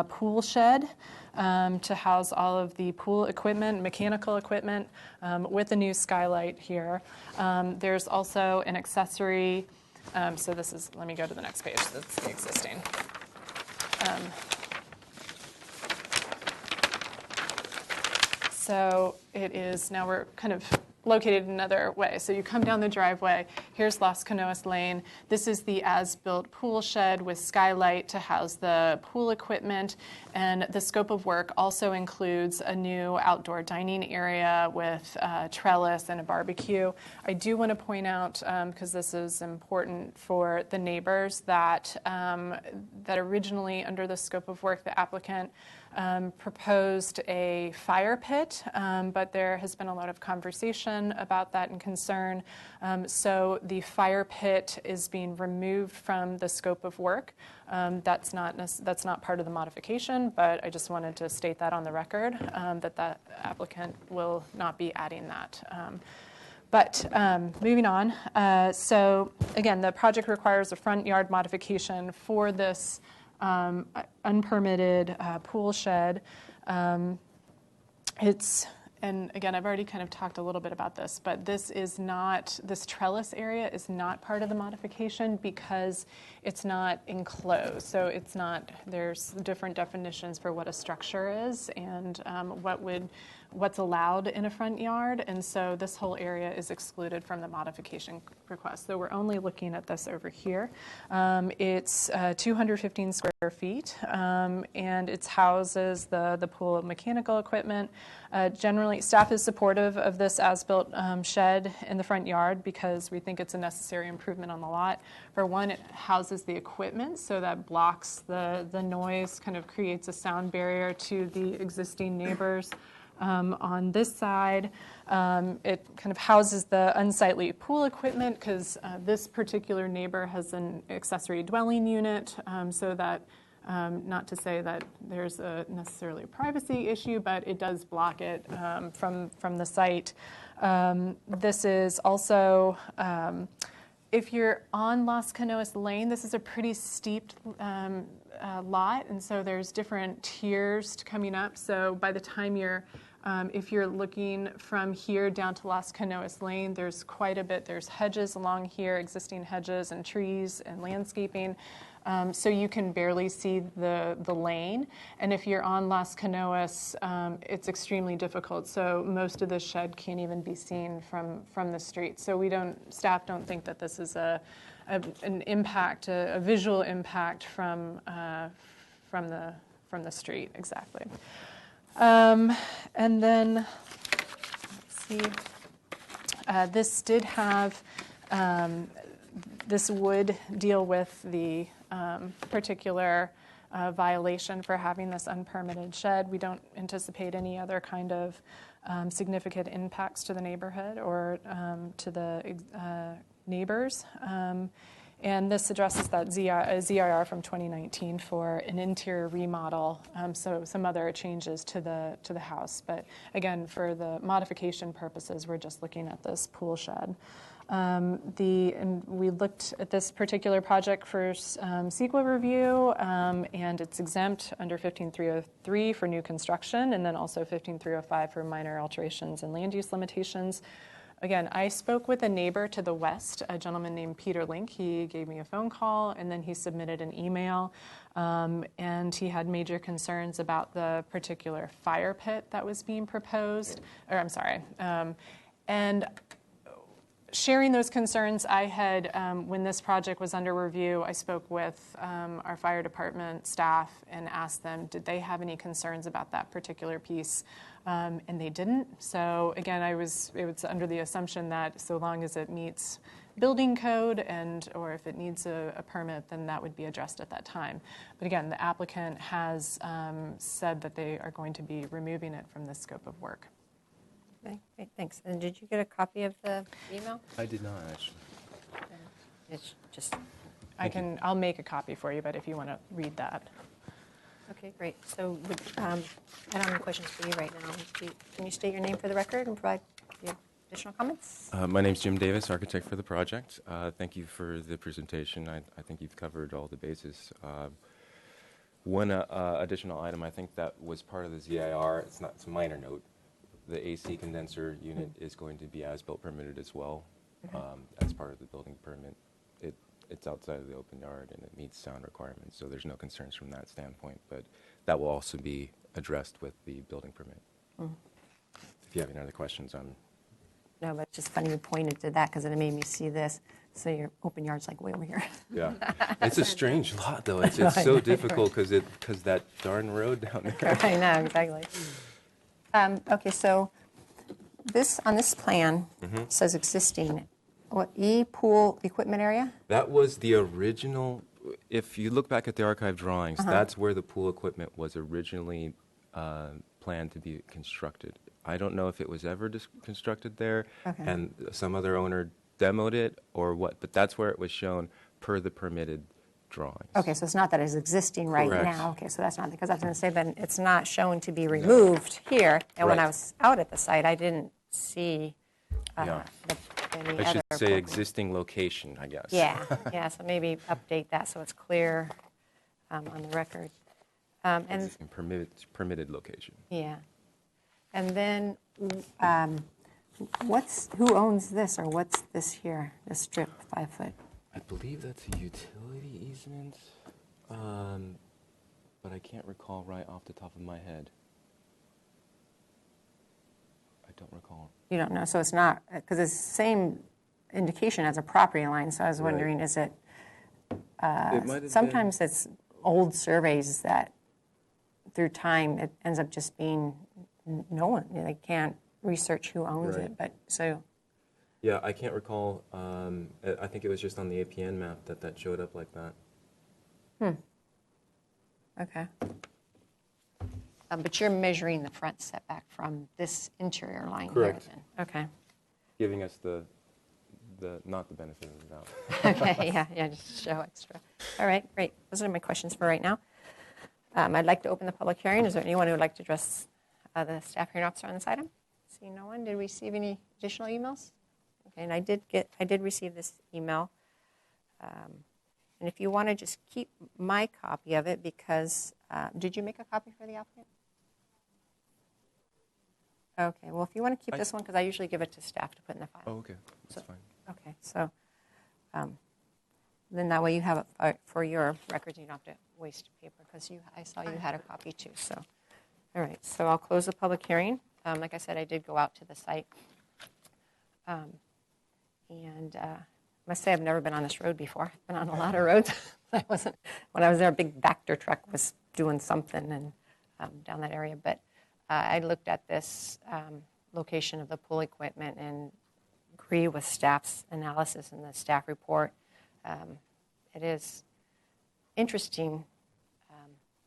pool shed to house all of the pool equipment, mechanical equipment, with a new skylight here. There's also an accessory. So this is, let me go to the next page. That's the existing. So it is, now we're kind of located another way. So you come down the driveway. Here's Las Canoas Lane. This is the as-built pool shed with skylight to house the pool equipment. And the scope of work also includes a new outdoor dining area with trellis and a barbecue. I do want to point out, because this is important for the neighbors, that originally under the scope of work, the applicant proposed a fire pit, but there has been a lot of conversation about that and concern. So the fire pit is being removed from the scope of work. That's not part of the modification, but I just wanted to state that on the record, that applicant will not be adding that. But moving on, so again, the project requires a front yard modification for this unpermitted pool shed. And again, I've already kind of talked a little bit about this, but this trellis area is not part of the modification because it's not enclosed. So there's different definitions for what a structure is and what's allowed in a front yard. And so this whole area is excluded from the modification request. So we're only looking at this over here. It's 215 square feet, and it houses the pool of mechanical equipment. Generally, staff is supportive of this as-built shed in the front yard because we think it's a necessary improvement on the lot. For one, it houses the equipment, so that blocks the noise, kind of creates a sound barrier to the existing neighbors. On this side, it kind of houses the unsightly pool equipment because this particular neighbor has an accessory dwelling unit, so that not to say that there's necessarily a privacy issue, but it does block it from the site. This is also, if you're on Las Canoas Lane, this is a pretty steep lot, and so there's different tiers coming up. So by the time if you're looking from here down to Las Canoas Lane, there's quite a bit. There's hedges along here, existing hedges and trees and landscaping. So you can barely see the lane. And if you're on Las Canoas, it's extremely difficult. So most of the shed can't even be seen from the street. So staff don't think that this is an impact, a visual impact from the street, exactly. And then, let's see, this did have, this would deal with the particular violation for having this unpermitted shed. We don't anticipate any other kind of significant impacts to the neighborhood or to the neighbors. And this addresses that ZIR from 2019 for an interior remodel, so some other changes to the house. But again, for the modification purposes, we're just looking at this pool shed. And we looked at this particular project for CEQA review, and it's exempt under 15303 for new construction, and then also 15305 for minor alterations and land use limitations. Again, I spoke with a neighbor to the west, a gentleman named Peter Link. He gave me a phone call, and then he submitted an email, and he had major concerns about the particular fire pit that was being proposed, and sharing those concerns, I had, when this project was under review, I spoke with our fire department staff and asked them, did they have any concerns about that particular piece? And they didn't. So again, it was under the assumption that so long as it meets building code or if it needs a permit, then that would be addressed at that time. But again, the applicant has said that they are going to be removing it from the scope of work. Okay, great, thanks. And did you get a copy of the email? I did not, actually. It's just, I'll make a copy for you, but if you want to read that. okay, great. So I don't have any questions for you right now. Can you state your name for the record and provide the additional comments? My name's Jim Davis, architect for the project. Thank you for the presentation. I think you've covered all the bases. One additional item, I think that was part of the ZIR. It's a minor note. The AC condenser unit is going to be as-built permitted as well, as part of the building permit. It's outside of the open yard and it meets sound requirements, so there's no concerns from that standpoint. But that will also be addressed with the building permit. If you have any other questions on. No, but it's just funny you pointed to that because it made me see this. So your open yard's like way over here. Yeah, it's a strange lot though. It's so difficult because that darn road down there. I know, exactly. Okay, so on this plan says existing, what, pool equipment area? That was the original. if you look back at the archive drawings, that's where the pool equipment was originally planned to be constructed. I don't know if it was ever constructed there Okay. and some other owner demoed it or what, but that's where it was shown per the permitted drawings. Okay, so it's not that it's existing right Correct. now. Okay, so that's not, because I was going to say, then it's not shown to be removed here. And when I Right. was out at the site, I didn't see Yeah. any I other. should say appropriate- existing location, I guess. Yeah, yeah, so maybe update that so it's clear on the record. And, Existing permitted location. yeah. And then, who owns this, or what's this here, this strip, 5 foot? I believe that's a utility easement, but I can't recall right off the top of my head. I don't recall. You don't know, so it's not, because it's the same indication as a property line, so I was Right. wondering, is it, It might have sometimes it's old surveys that through time, it ends up just being no one, they can't research who owns Right. it, but, so, Yeah, I can't recall. I think it was just on the APN map that showed up like that. okay. But you're measuring the front setback from this interior line here, Correct. then? Okay. Giving us the not the benefit of the doubt. Okay, yeah, just show extra. All right, great. Those are my questions for right now. I'd like to open the public hearing. Is there anyone who would like to address the staff hearing officer on this item? Seeing no one, did we receive any additional emails? Okay, and I did receive this email. And if you want to just keep my copy of it, because, did you make a copy for the applicant? Okay, well, if you want to keep this one, because I usually give it to staff to put in the file. Oh, okay, that's So- fine. Okay, so then that way you have it for your records. You don't have to waste paper, because I saw you had a copy too. So, all right, so I'll close the public hearing. Like I said, I did go out to the site. And I must say I've never been on this road before. I've been on a lot of roads. When I was there, a big Vector truck was doing something and down that area. But I looked at this location of the pool equipment and agree with staff's analysis in the staff report. It is interesting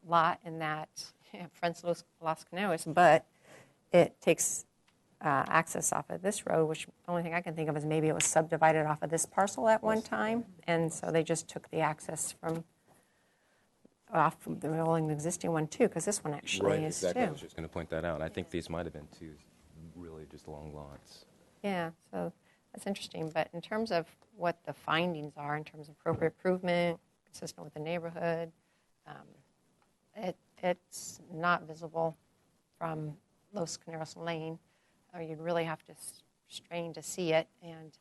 lot in that it fronts Los Canoas, but it takes access off of this road, which the only thing I can think of is maybe it was subdivided off of this parcel at one time, and so they just took the access from off of the rolling existing one too, because this one actually Right, is exactly. I too. was just going to point that out. I think these might have been two really just long lots. Yeah, so that's interesting. But in terms of what the findings are, in terms of appropriate improvement, consistent with the neighborhood, it's not visible from Los Caneros Lane, or you'd really have to strain to see it. And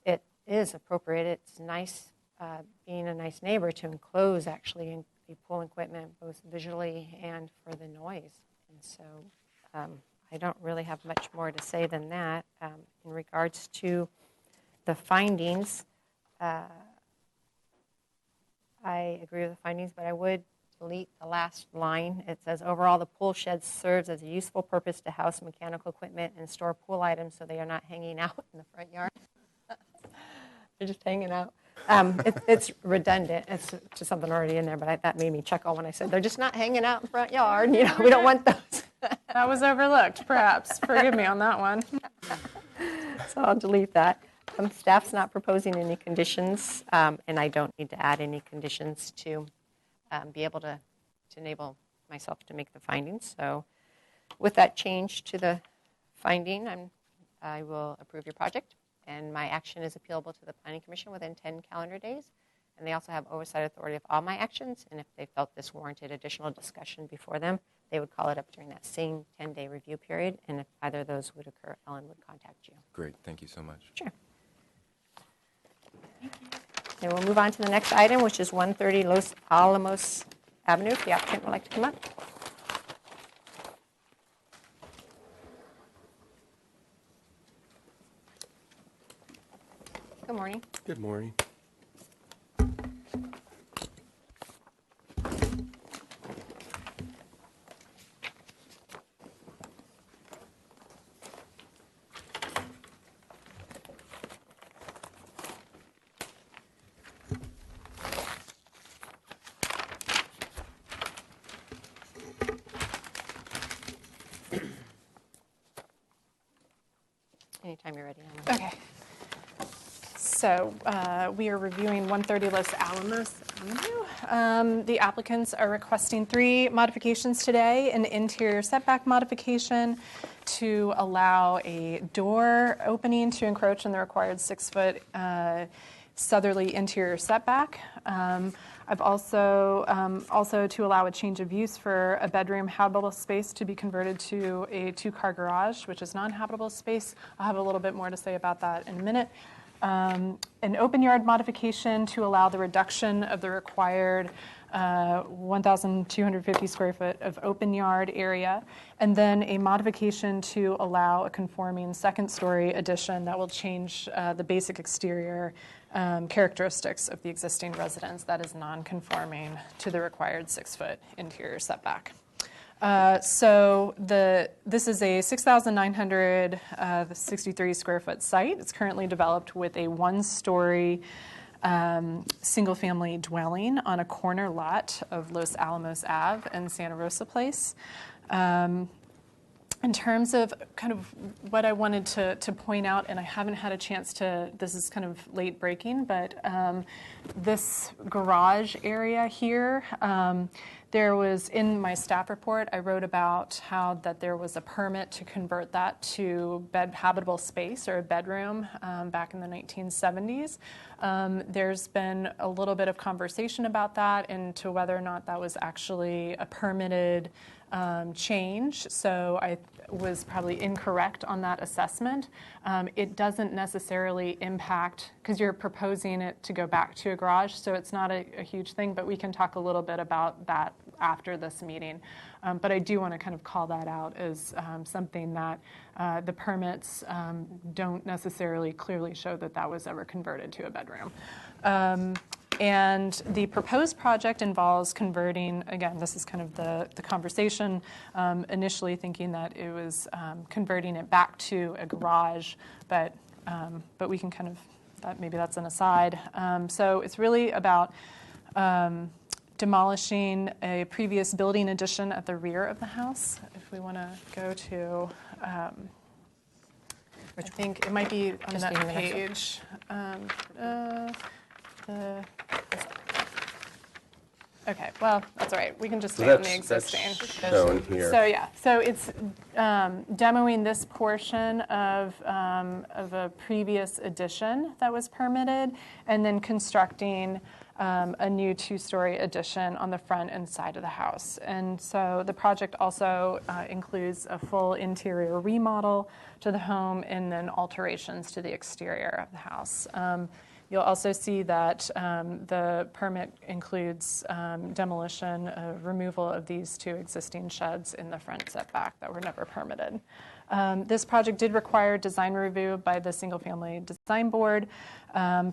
it is appropriate. It's nice, being a nice neighbor, to enclose actually the pool equipment, both visually and for the noise. And so I don't really have much more to say than that. In regards to the findings, I agree with the findings, but I would delete the last line. It says, overall, the pool shed serves as a useful purpose to house mechanical equipment and store pool items so they are not hanging out in the front yard. They're just hanging out. It's redundant. It's just something already in there, but that made me chuckle when I said, they're just not hanging out in the front yard. You know, we don't want those. That was overlooked, perhaps. Forgive me on that one. So I'll delete that. Staff's not proposing any conditions, and I don't need to add any conditions to be able to enable myself to make the findings. So with that change to the finding, I will approve your project, and my action is appealable to the Planning Commission within 10 calendar days. And they also have oversight authority of all my actions, and if they felt this warranted additional discussion before them, they would call it up during that same 10-day review period, and if either of those would occur, Ellen would contact you. Great, thank you so much. Sure. And we'll move on to the next item, which is 130 Los Alamos Avenue. If the applicant would like to come up. Good morning. Good morning. Anytime you're ready. Emily. Okay. So we are reviewing 130 Los Alamos Avenue. The applicants are requesting 3 modifications today: an interior setback modification to allow a door opening to encroach on the required 6-foot southerly interior setback. I've also to allow a change of use for a bedroom habitable space to be converted to a 2-car garage, which is non-habitable space. I'll have a little bit more to say about that in a minute. An open yard modification to allow the reduction of the required 1,250 square foot of open yard area, and then a modification to allow a conforming 2nd-story addition that will change the basic exterior characteristics of the existing residence that is non-conforming to the required 6-foot interior setback. So this is a 6,963 square foot site. It's currently developed with a 1-story single-family dwelling on a corner lot of Los Alamos Ave and Santa Rosa Place. In terms of kind of what I wanted to point out, and I haven't had a chance to, this is kind of late breaking, but this garage area here, there was, in my staff report, I wrote about how that there was a permit to convert that to habitable space or a bedroom back in the 1970s. There's been a little bit of conversation about that into whether or not that was actually a permitted change, so I was probably incorrect on that assessment. It doesn't necessarily impact, because you're proposing it to go back to a garage, so it's not a huge thing, but we can talk a little bit about that after this meeting. But I do want to kind of call that out as something that the permits don't necessarily clearly show that that was ever converted to a bedroom. And the proposed project involves converting, again, this is kind of the conversation, initially thinking that it was converting it back to a garage, but we can kind of, maybe that's an aside. So it's really about demolishing a previous building addition at the rear of the house. If we want to go to, I think it might be on Just that being the next page. Okay, well, that's all right. We can just So stay on the that's existing. shown here. So yeah, so it's demoing this portion of a previous addition that was permitted, and then constructing a new 2-story addition on the front and side of the house. And so the project also includes a full interior remodel to the home and then alterations to the exterior of the house. You'll also see that the permit includes demolition, removal of these 2 existing sheds in the front setback that were never permitted. This project did require design review by the Single Family Design Board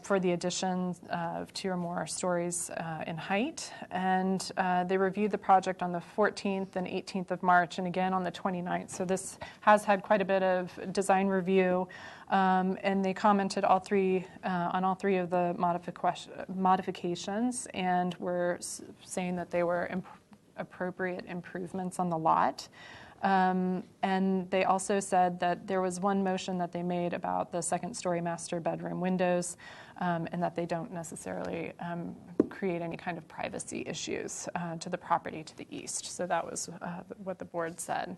for the addition of 2 or more stories in height. And they reviewed the project on the 14th and 18th of March, and again on the 29th. So this has had quite a bit of design review. And they commented on all three of the modifications, and were saying that they were appropriate improvements on the lot. And they also said that there was one motion that they made about the 2nd-story master bedroom windows, and that they don't necessarily create any kind of privacy issues to the property to the east. So that was what the board said.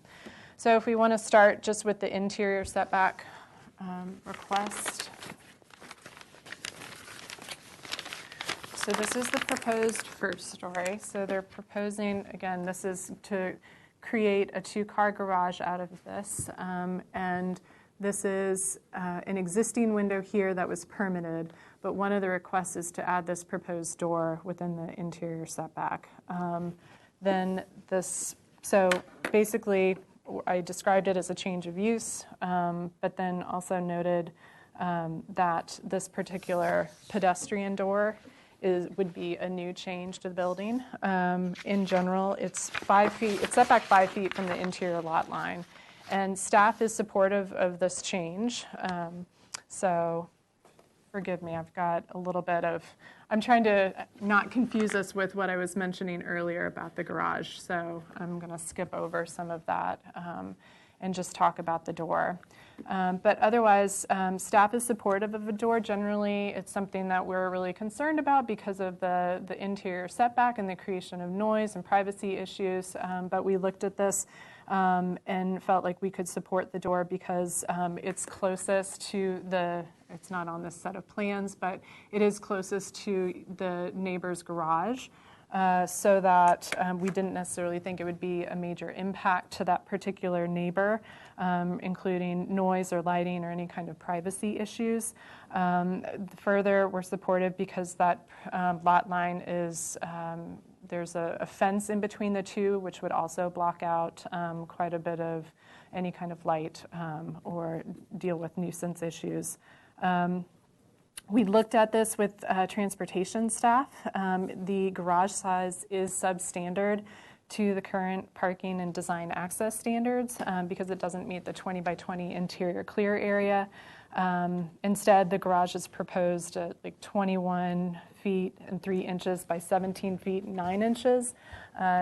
So if we want to start just with the interior setback request. So this is the proposed 1st story. So they're proposing, again, this is to create a 2-car garage out of this. And this is an existing window here that was permitted, but one of the requests is to add this proposed door within the interior setback. So basically, I described it as a change of use, but then also noted that this particular pedestrian door would be a new change to the building. In general, it's 5 feet. It's set back 5 feet from the interior lot line, and staff is supportive of this change. So, forgive me. I've got a little bit of. I'm trying to not confuse us with what I was mentioning earlier about the garage. So I'm going to skip over some of that and just talk about the door. But otherwise, staff is supportive of a door. Generally, it's something that we're really concerned about because of the interior setback and the creation of noise and privacy issues. But we looked at this and felt like we could support the door because it's closest to it's not on this set of plans, but it is closest to the neighbor's garage. So that we didn't necessarily think it would be a major impact to that particular neighbor, including noise or lighting or any kind of privacy issues. Further, we're supportive because that lot line is, there's a fence in between the two, which would also block out quite a bit of any kind of light or deal with nuisance issues. We looked at this with transportation staff. The garage size is substandard to the current parking and design access standards because it doesn't meet the 20 by 20 interior clear area. Instead, the garage is proposed at like 21 feet and 3 inches by 17 feet and 9 inches.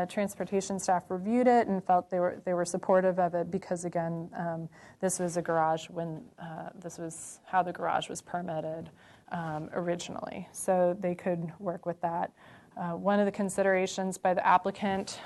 Transportation staff reviewed it and felt they were supportive of it because, again, this was a garage when this was how the garage was permitted originally. So they could work with that. One of the considerations by the applicant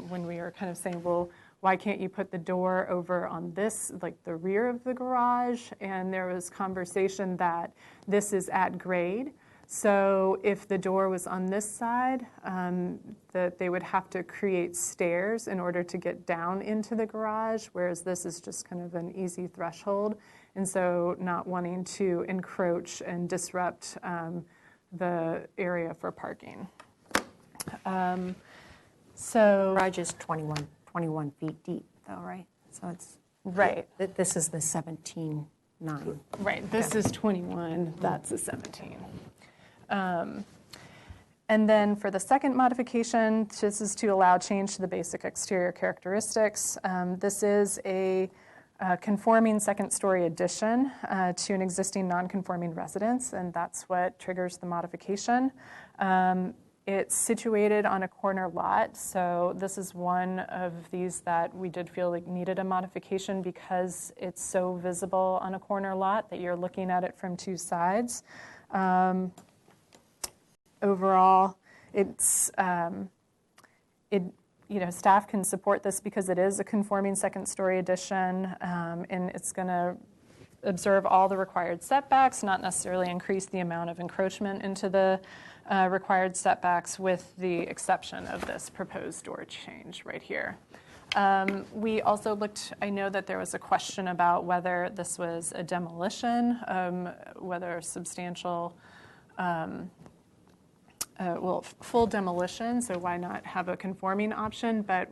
when we were kind of saying, well, why can't you put the door over on this, like the rear of the garage? And there was conversation that this is at grade. So if the door was on this side, that they would have to create stairs in order to get down into the garage, whereas this is just kind of an easy threshold. And so not wanting to encroach and disrupt the area for parking. So Garage is 21 feet deep, though, right? So it's right. This is the 17.9. Right, this is 21, that's a 17. And then for the second modification, this is to allow change to the basic exterior characteristics. This is a conforming second-story addition to an existing non-conforming residence, and that's what triggers the modification. It's situated on a corner lot, so this is one of these that we did feel like needed a modification because it's so visible on a corner lot that you're looking at it from two sides. Overall, it's staff can support this because it is a conforming second-story addition, and it's going to observe all the required setbacks, not necessarily increase the amount of encroachment into the required setbacks, with the exception of this proposed door change right here. We also looked, I know that there was a question about whether this was a demolition, whether substantial, full demolition, so why not have a conforming option? But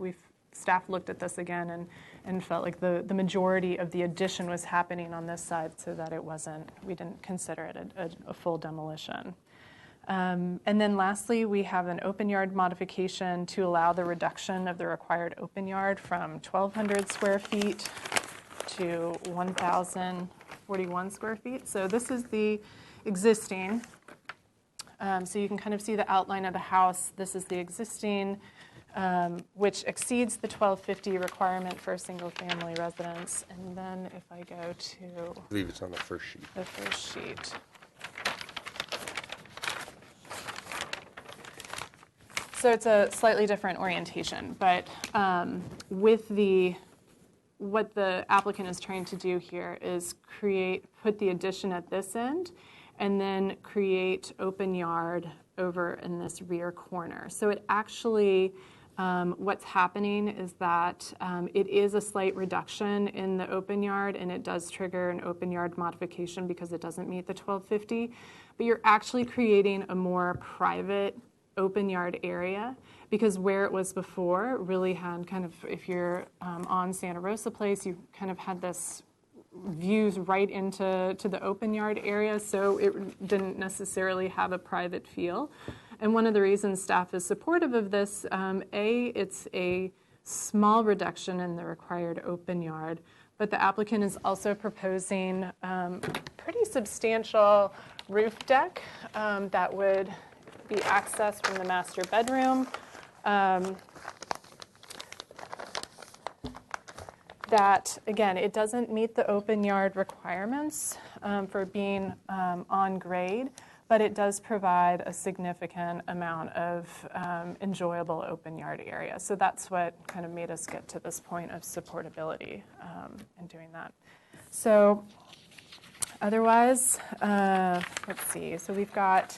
staff looked at this again and felt like the majority of the addition was happening on this side, so that we didn't consider it a full demolition. And then lastly, we have an open yard modification to allow the reduction of the required open yard from 1,200 square feet to 1,041 square feet. So this is the existing. So you can kind of see the outline of the house. This is the existing, which exceeds the 1,250 requirement for a single-family residence. And then if I go to... I believe it's on the first sheet. The first sheet. So it's a slightly different orientation, but what the applicant is trying to do here is put the addition at this end, and then create open yard over in this rear corner. So it actually, what's happening is that it is a slight reduction in the open yard, and it does trigger an open yard modification because it doesn't meet the 1,250, but you're actually creating a more private open yard area, because where it was before really had kind of, if you're on Santa Rosa Place, you kind of had this views right into the open yard area, so it didn't necessarily have a private feel. And one of the reasons staff is supportive of this, it's a small reduction in the required open yard, but the applicant is also proposing pretty substantial roof deck that would be accessed from the master bedroom. that, again, it doesn't meet the open yard requirements for being on grade, but it does provide a significant amount of enjoyable open yard area. So that's what kind of made us get to this point of supportability in doing that. So otherwise, let's see. So we've got,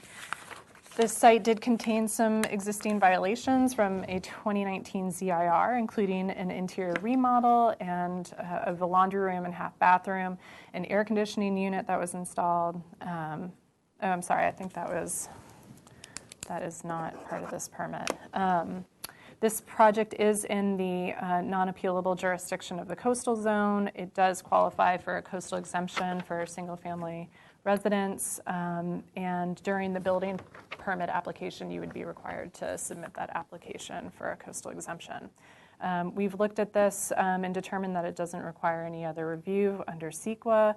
this site did contain some existing violations from a 2019 ZIR, including an interior remodel and of a laundry room and half bathroom, an air conditioning unit that was installed. Oh, I'm sorry, I think that is not part of this permit. This project is in the non-appealable jurisdiction of the coastal zone. It does qualify for a coastal exemption for single-family residents, and during the building permit application, you would be required to submit that application for a coastal exemption. We've looked at this and determined that it doesn't require any other review under CEQA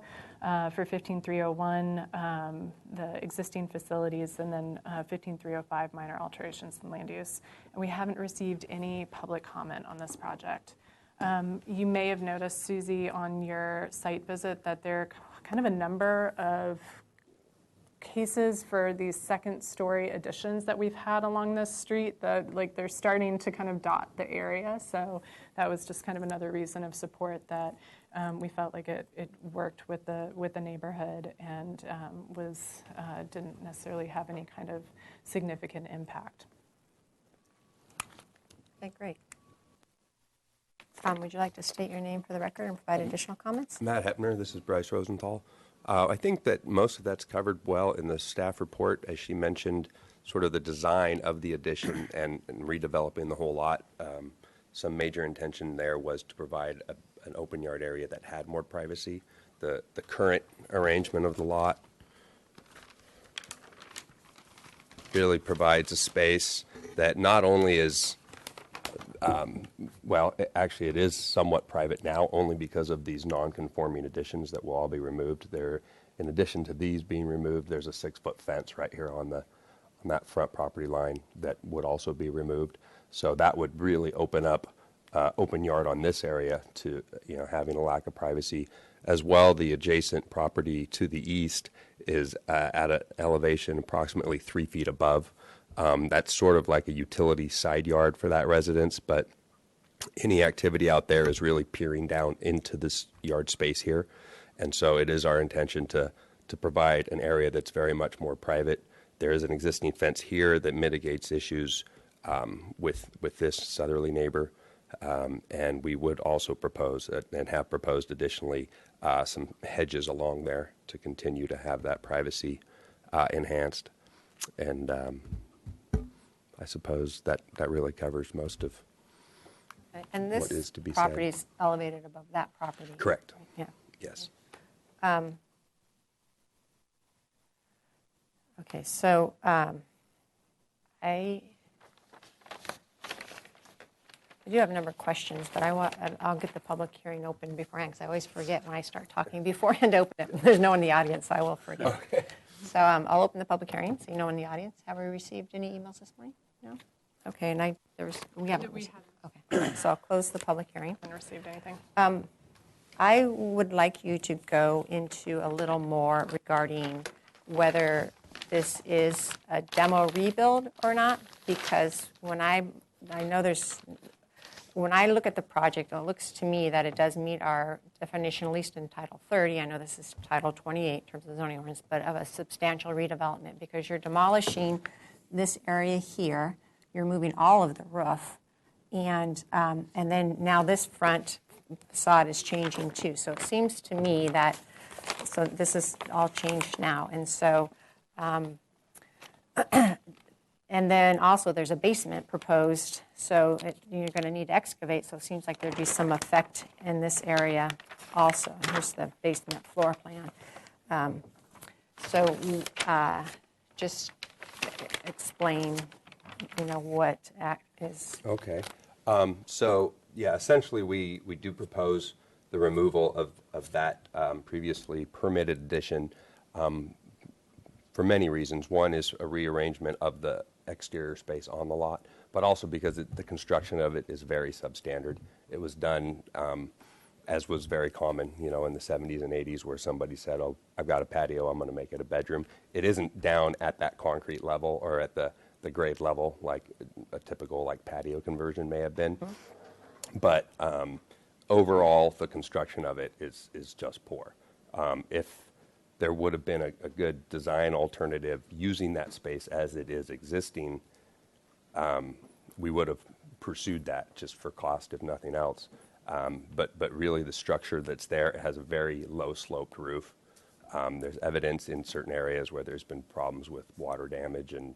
for 15301, the existing facilities, and then 15305, minor alterations in land use. And we haven't received any public comment on this project. You may have noticed, Susie, on your site visit that there are kind of a number of cases for these second-story additions that we've had along this street that, like, they're starting to kind of dot the area. So that was just kind of another reason of support that we felt like it worked with the neighborhood and didn't necessarily have any kind of significant impact. Okay, great. Tom, would you like to state your name for the record and provide additional comments? Matt Hepner, this is Bryce Rosenthal. I think that most of that's covered well in the staff report, as she mentioned, sort of the design of the addition and redeveloping the whole lot. Some major intention there was to provide an open yard area that had more privacy. The current arrangement of the lot really provides a space that not only is actually, it is somewhat private now, only because of these non-conforming additions that will all be removed. There, in addition to these being removed, there's a 6-foot fence right here on that front property line that would also be removed. So that would really open up open yard on this area to having a lack of privacy. As well, the adjacent property to the east is at an elevation approximately 3 feet above. That's sort of like a utility side yard for that residence, but any activity out there is really peering down into this yard space here. And so it is our intention to provide an area that's very much more private. There is an existing fence here that mitigates issues with this southerly neighbor. And we would also propose and have proposed additionally some hedges along there to continue to have that privacy enhanced. And I suppose that really covers most of And what is this to be property said. is elevated above that property. Correct. Yeah. Yes. Okay, so I do have a number of questions, but I'll get the public hearing open beforehand because I always forget when I start talking beforehand to open it. There's no one in the audience, so I will forget. Okay. So I'll open the public hearing, so you know in the audience. Have we received any emails this morning? No? Okay, and we haven't. Okay, so I'll close the public hearing. Haven't received anything. I would like you to go into a little more regarding whether this is a demo rebuild or not, because when I look at the project, it looks to me that it does meet our definition, at least in Title 30. I know this is Title 28 in terms of the zoning ordinance, but of a substantial redevelopment, because you're demolishing this area here, you're moving all of the roof, and then now this front facade is changing too. So it seems to me that, so this is all changed now, and so, and then also there's a basement proposed, so you're going to need to excavate, so it seems like there'd be some effect in this area also. Here's the basement floor plan. Just explain, what is. Okay. So, yeah, essentially we do propose the removal of that previously permitted addition for many reasons. One is a rearrangement of the exterior space on the lot, but also because the construction of it is very substandard. It was done as was very common, you know, in the 70s and 80s, where somebody said, "Oh, I've got a patio, I'm going to make it a bedroom." It isn't down at that concrete level or at the grade level like a typical like patio conversion may have been. But overall, the construction of it is just poor. If there would have been a good design alternative using that space as it is existing, we would have pursued that just for cost, if nothing else. But really, the structure that's there, it has a very low sloped roof. There's evidence in certain areas where there's been problems with water damage, and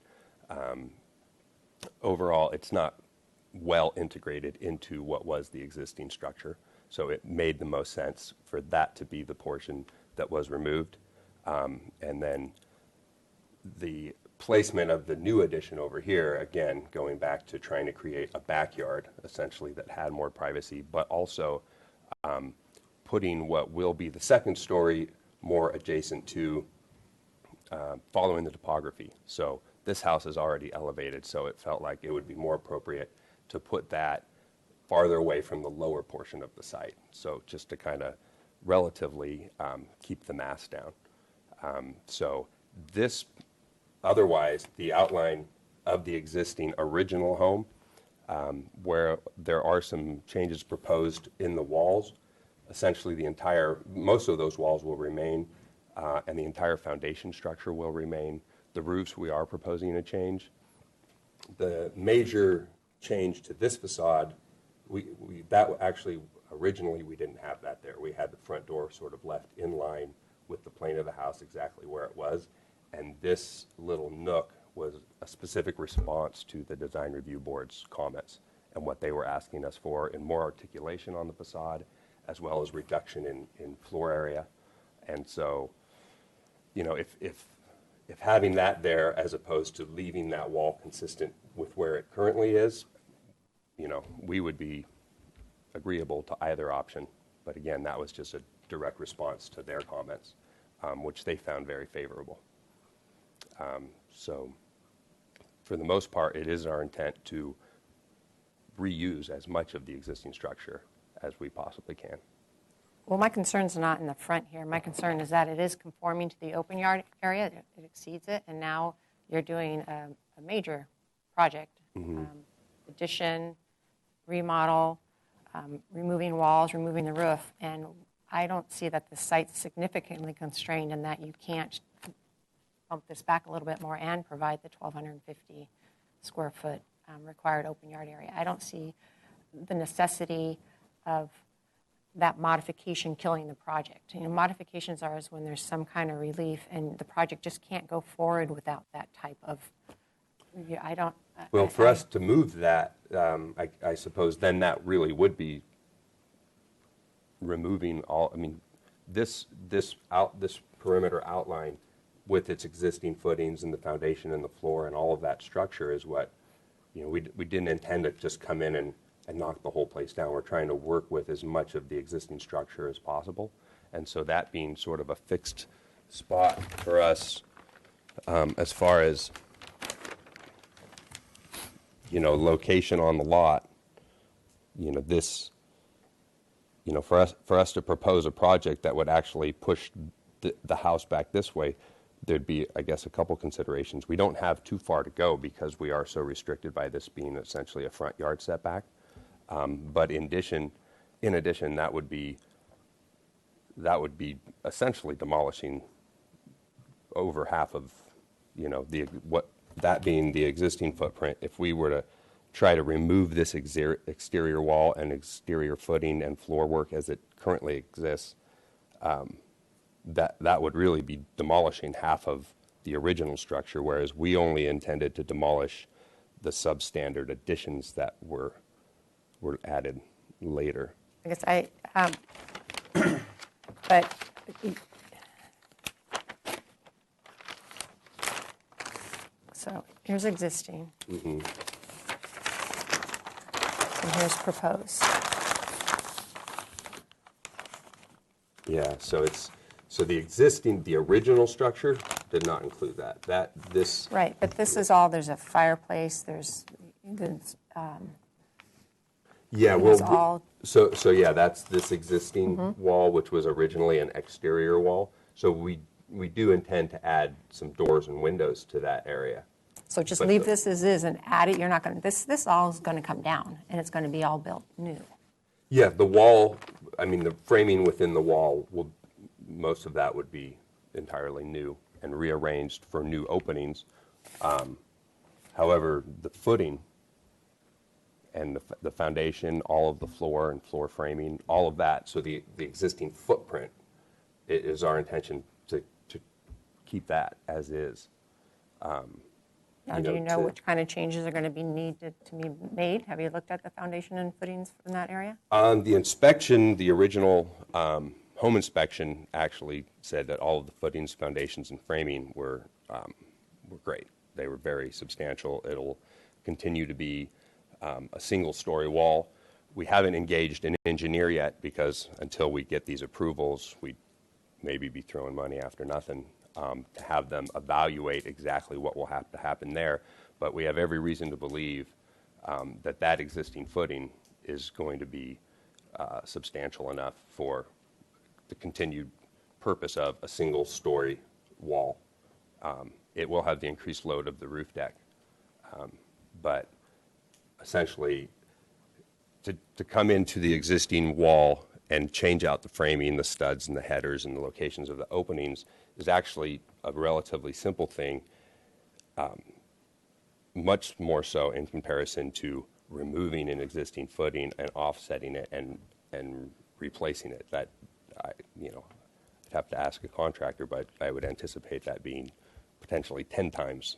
overall, it's not well integrated into what was the existing structure. So it made the most sense for that to be the portion that was removed. And then the placement of the new addition over here, again, going back to trying to create a backyard, essentially, that had more privacy, but also putting what will be the second story more adjacent to following the topography. So this house is already elevated, so it felt like it would be more appropriate to put that farther away from the lower portion of the site. So just to kind of relatively keep the mass down. So this, otherwise, the outline of the existing original home, where there are some changes proposed in the walls, essentially most of those walls will remain, and the entire foundation structure will remain. The roofs we are proposing to change. The major change to this facade, that actually, originally we didn't have that there. We had the front door sort of left in line with the plane of the house exactly where it was. And this little nook was a specific response to the design review board's comments and what they were asking us for in more articulation on the facade, as well as reduction in floor area. And so, you know, if having that there as opposed to leaving that wall consistent with where it currently is, you know, we would be agreeable to either option. But again, that was just a direct response to their comments, which they found very favorable. So for the most part, it is our intent to reuse as much of the existing structure as we possibly can. Well, my concern's not in the front here. My concern is that it is conforming to the open yard area. It exceeds it, and now you're doing a major project, addition, remodel, removing walls, removing the roof, and I don't see that the site's significantly constrained and that you can't bump this back a little bit more and provide the 1,250 square foot required open yard area. I don't see the necessity of that modification killing the project. You know, modifications are when there's some kind of relief, and the project just can't go forward without that type of. I don't. Well, for us to move that, I suppose then that really would be removing all. I mean, this perimeter outline with its existing footings and the foundation and the floor and all of that structure is what, you know, we didn't intend to just come in and knock the whole place down. We're trying to work with as much of the existing structure as possible. And so that being sort of a fixed spot for us, as far as, you know, location on the lot, you know, this, you know, for us to propose a project that would actually push the house back this way, there'd be, I guess, a couple considerations. We don't have too far to go because we are so restricted by this being essentially a front yard setback. But in addition, that would be essentially demolishing over half of, you know, that being the existing footprint. If we were to try to remove this exterior wall and exterior footing and floor work as it currently exists, that would really be demolishing half of the original structure, whereas we only intended to demolish the substandard additions that were added later. I guess but so here's existing. And here's proposed. Yeah, so the original structure did not include that. Right, but this is all, there's a fireplace, there's yeah, it's well, all So yeah, that's this existing wall, which was originally an exterior wall. So we do intend to add some doors and windows to that area. So just But leave the- this as is and add it, you're not going to, this all is going to come down, and it's going to be all built new. Yeah, the wall, I mean, the framing within the wall, most of that would be entirely new and rearranged for new openings. However, the footing and the foundation, all of the floor and floor framing, all of that, so the existing footprint, it is our intention to keep that as is. Now, You do know, you know to- which kind of changes are going to be needed to be made? Have you looked at the foundation and footings in that area? On the inspection, the original home inspection actually said that all of the footings, foundations, and framing were great. They were very substantial. It'll continue to be a single-story wall. We haven't engaged an engineer yet because until we get these approvals, we'd maybe be throwing money after nothing to have them evaluate exactly what will have to happen there. But we have every reason to believe that existing footing is going to be substantial enough for the continued purpose of a single-story wall. It will have the increased load of the roof deck, but essentially to come into the existing wall and change out the framing, the studs and the headers and the locations of the openings is actually a relatively simple thing, much more so in comparison to removing an existing footing and offsetting it and replacing it. That, I'd have to ask a contractor, but I would anticipate that being potentially 10 times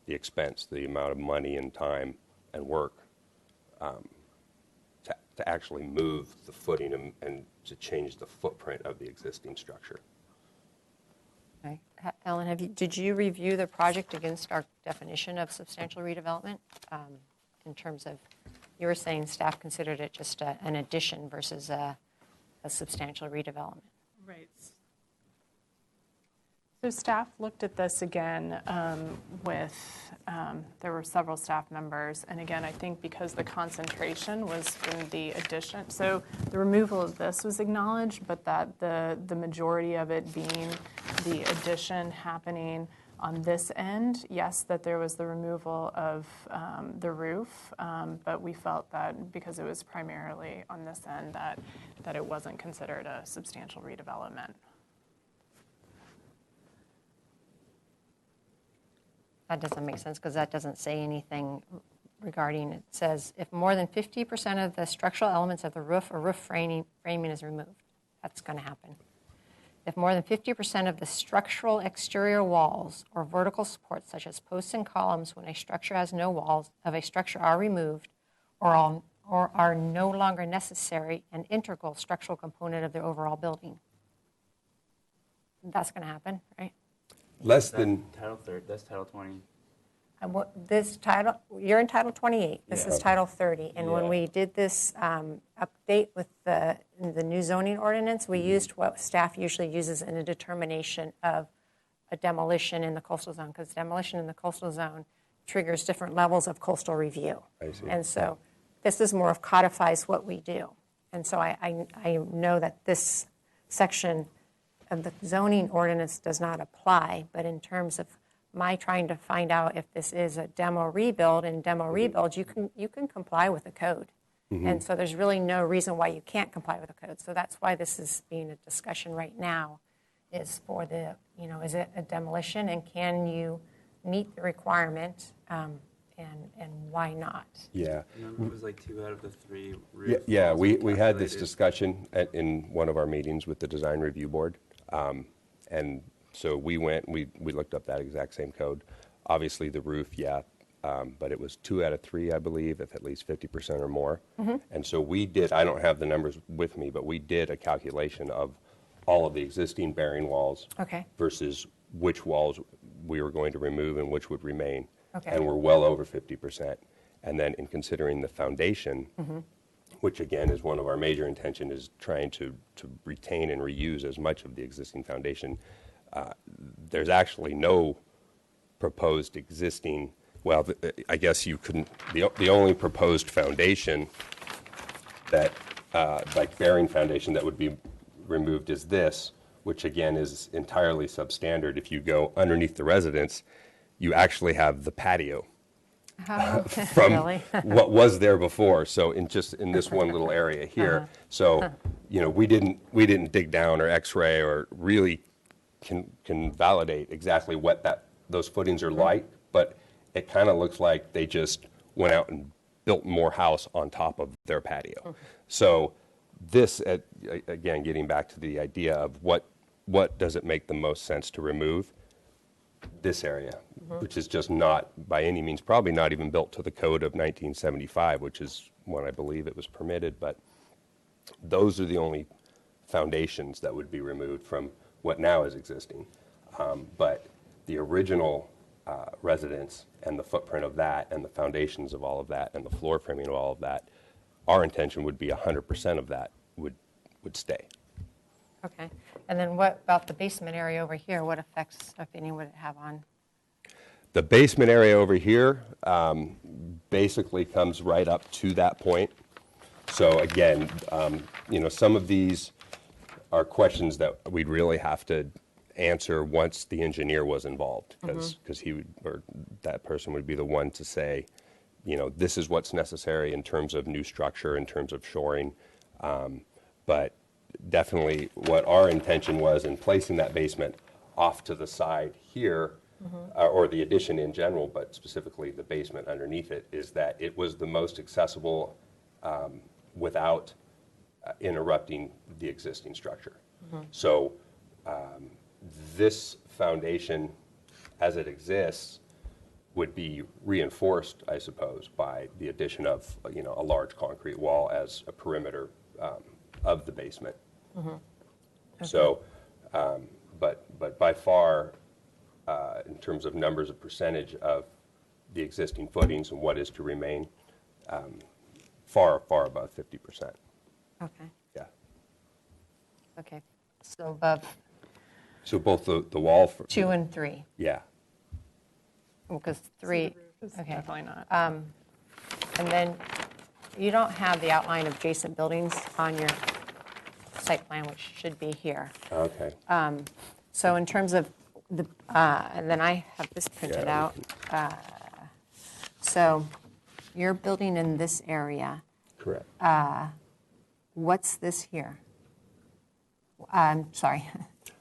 the expense, the amount of money and time and work to actually move the footing and to change the footprint of the existing structure. Okay. Ellen, did you review the project against our definition of substantial redevelopment? In terms of, you were saying staff considered it just an addition versus a substantial redevelopment. Right. So staff looked at this again there were several staff members, and again, I think because the concentration was in the addition, so the removal of this was acknowledged, but that the majority of it being the addition happening on this end, yes, that there was the removal of the roof, but we felt that because it was primarily on this end that it wasn't considered a substantial redevelopment. That doesn't make sense because that doesn't say anything regarding, it says if more than 50% of the structural elements of the roof or roof framing is removed, that's going to happen. If more than 50% of the structural exterior walls or vertical supports such as posts and columns when a structure has no walls of a structure are removed or are no longer necessary and integral structural component of the overall building. That's going to happen, right? Less than, Title 30, that's Title 20. This title, you're in Title 28. This Yeah. is Title 30. And when Yeah. we did this update with the new zoning ordinance, we used what staff usually uses in a determination of a demolition in the coastal zone, because demolition in the coastal zone triggers different levels of coastal review. I see. And so this is more of codifies what we do. And so I know that this section of the zoning ordinance does not apply, but in terms of my trying to find out if this is a demo rebuild, and demo rebuild, you can comply with the code. And so there's really no reason why you can't comply with the code. So that's why this is being a discussion right now, is for the, is it a demolition, and can you meet the requirement, and why not? yeah. Remember, it was like 2 out of the 3 roof Yeah, walls we were had this calculated. discussion in one of our meetings with the design review board. And so we looked up that exact same code. Obviously, the roof, yeah, but it was 2 out of 3, I believe, if at least 50% or more. And so we did, I don't have the numbers with me, but we did a calculation of all of the existing bearing walls Okay. versus which walls we were going to remove and which would remain. Okay. And we're well over 50%. And then in considering the foundation, which again is one of our major intention, is trying to retain and reuse as much of the existing foundation. There's actually no proposed existing, well, I guess you couldn't, the only proposed foundation that like bearing foundation that would be removed is this, which again is entirely substandard. If you go underneath the residence, you actually have the patio from Really? what was there before. So in this one little area here, so we didn't dig down or X-ray or really can validate exactly what those footings are like, but it kind of looks like they just went out and built more house on top of their patio. So this, again, getting back to the idea of what does it make the most sense to remove, this area, which is just not by any means, probably not even built to the code of 1975, which is when I believe it was permitted, but those are the only foundations that would be removed from what now is existing. But the original residence and the footprint of that and the foundations of all of that and the floor framing of all of that, our intention would be 100% of that would stay. Okay. And then what about the basement area over here? What effects, if any, would it have on? The basement area over here basically comes right up to that point. So again, some of these are questions that we'd really have to answer once the engineer was involved, because he would, or that person would be the one to say, this is what's necessary in terms of new structure, in terms of shoring. But definitely what our intention was in placing that basement off to the side here, or the addition in general, but specifically the basement underneath it, is that it was the most accessible without interrupting the existing structure. So this foundation, as it exists, would be reinforced, I suppose, by the addition of a large concrete wall as a perimeter of the basement. Okay. So, but by far, in terms of numbers of percentage of the existing footings and what is to remain, far above 50%. Okay. Yeah. Okay. So above So both the wall for 2 and 3, yeah. because 3. It's Okay. definitely not. And then you don't have the outline of adjacent buildings on your site plan, which should be here. Okay. So in terms of the, and then I have this printed Yeah, out. So you're building in this area. Correct. What's this here? Sorry.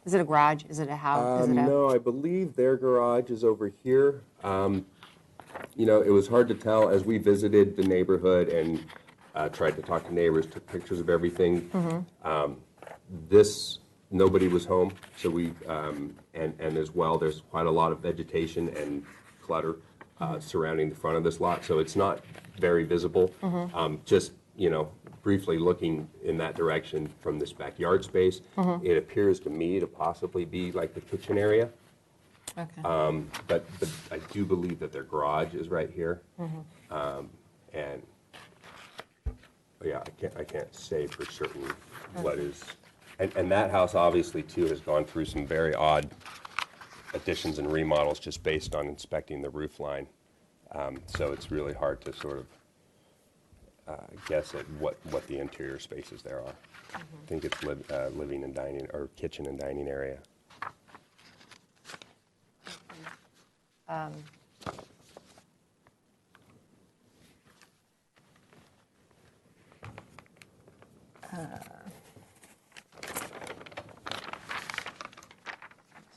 Is it a garage? Is it a house? Is it a? No, I believe their garage is over here. It was hard to tell as we visited the neighborhood and tried to talk to neighbors, took pictures of everything. Nobody was home, so we, and as well, there's quite a lot of vegetation and clutter surrounding the front of this lot, so it's not very visible. Just, briefly looking in that direction from this backyard space, it appears to me to possibly be like the kitchen area. Okay. But I do believe that their garage is right here. And yeah, I can't say for certain what is. And that house obviously too has gone through some very odd additions and remodels just based on inspecting the roof line. So it's really hard to sort of guess at what the interior spaces there are. I think it's living and dining, or kitchen and dining area.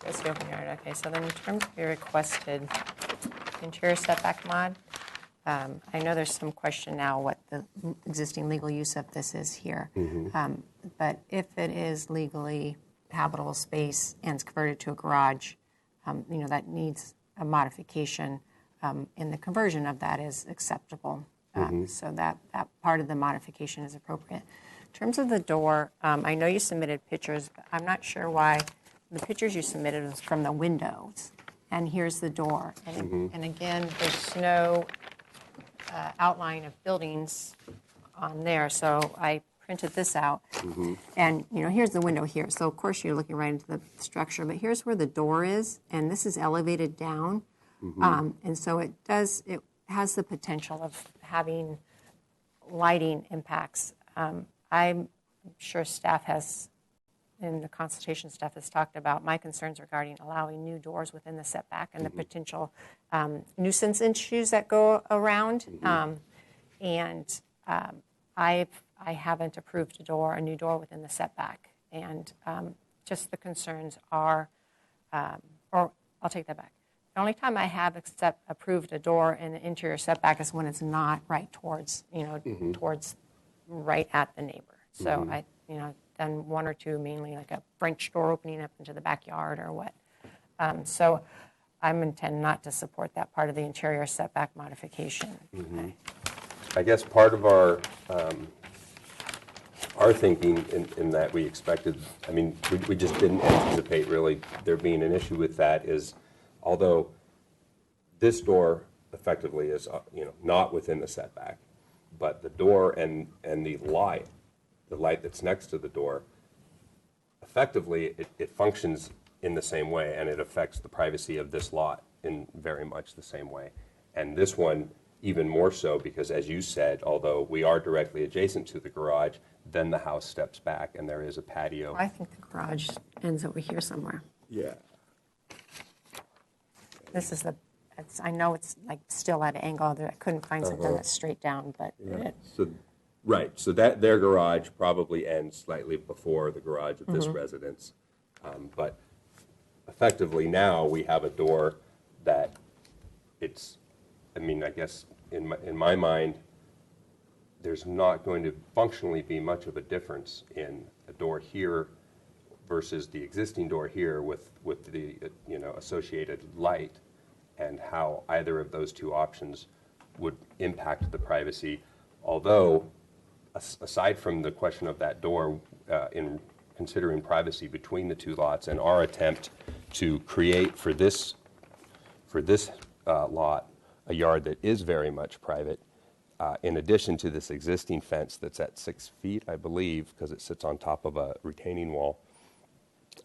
That's the open yard. Okay, so then in terms of your requested interior setback mod, I know there's some question now what the existing legal use of this is here. But if it is legally habitable space and it's converted to a garage, that needs a modification, and the conversion of that is acceptable. So that part of the modification is appropriate. In terms of the door, I know you submitted pictures, but I'm not sure why the pictures you submitted was from the windows, and here's the door. And again, there's no outline of buildings on there, so I printed this out. And here's the window here, so of course you're looking right into the structure, but here's where the door is, and this is elevated down. And so it has the potential of having lighting impacts. I'm sure staff has, in the consultation staff has talked about my concerns regarding allowing new doors within the setback and the potential nuisance issues that go around. I haven't approved a new door within the setback. And just the concerns are, or I'll take that back. The only time I have approved a door in the interior setback is when it's not right towards, towards right at the neighbor. So I, done one or two, mainly like a French door opening up into the backyard or what. So I intend not to support that part of the interior setback modification. Okay. I guess part of our thinking in that we expected, I mean, we just didn't anticipate really there being an issue with that is, although this door effectively is, not within the setback, but the door and the light that's next to the door, effectively it functions in the same way, and it affects the privacy of this lot in very much the same way. And this one even more so because, as you said, although we are directly adjacent to the garage, then the house steps back and there is a patio. I think the garage ends over here somewhere. Yeah. This is I know it's like still at an angle. I couldn't find something that's straight down, but Right, so that their garage probably ends slightly before the garage of this residence. But effectively now we have a door that I guess in my mind, there's not going to functionally be much of a difference in a door here versus the existing door here with the associated light, and how either of those two options would impact the privacy. Although, aside from the question of that door, in considering privacy between the two lots and our attempt to create for this lot a yard that is very much private, in addition to this existing fence that's at 6 feet, I believe, because it sits on top of a retaining wall,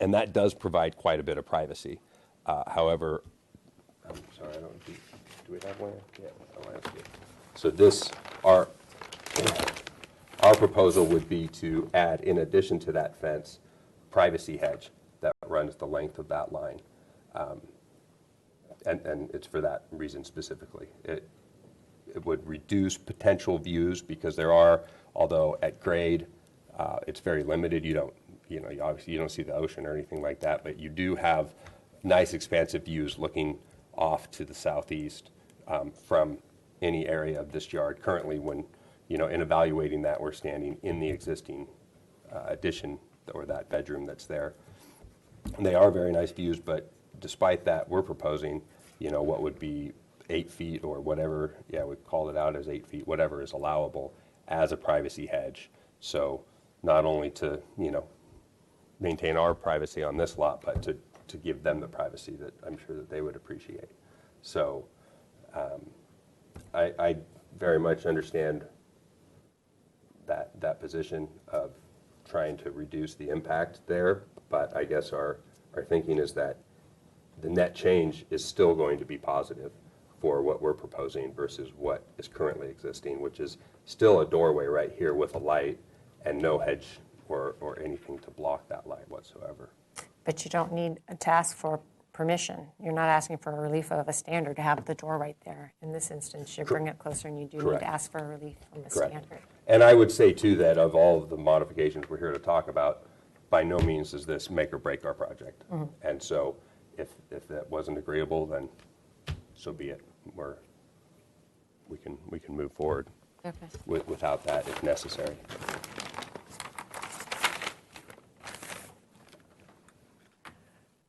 and that does provide quite a bit of privacy. However, I'm sorry, I don't. Do we have one? Yeah, a landscape. So our proposal would be to add, in addition to that fence, privacy hedge that runs the length of that line. And it's for that reason specifically. It would reduce potential views because there are, although at grade, it's very limited. You obviously you don't see the ocean or anything like that, but you do have nice expansive views looking off to the southeast from any area of this yard. Currently, when in evaluating that, we're standing in the existing addition or that bedroom that's there. And they are very nice views, but despite that, we're proposing, what would be 8 feet or whatever, we called it out as 8 feet, whatever is allowable as a privacy hedge. So not only to, maintain our privacy on this lot, but to give them the privacy that I'm sure that they would appreciate. So I very much understand that position of trying to reduce the impact there, but I guess our thinking is that the net change is still going to be positive for what we're proposing versus what is currently existing, which is still a doorway right here with a light and no hedge or anything to block that light whatsoever. But you don't need to ask for permission. You're not asking for a relief of a standard to have the door right there. In this instance, you bring it closer and you do need to ask for a relief from the standard. And I would say, too, that of all of the modifications we're here to talk about, by no means does this make or break our project. And so if that wasn't agreeable, then so be it. We can move forward without that if necessary.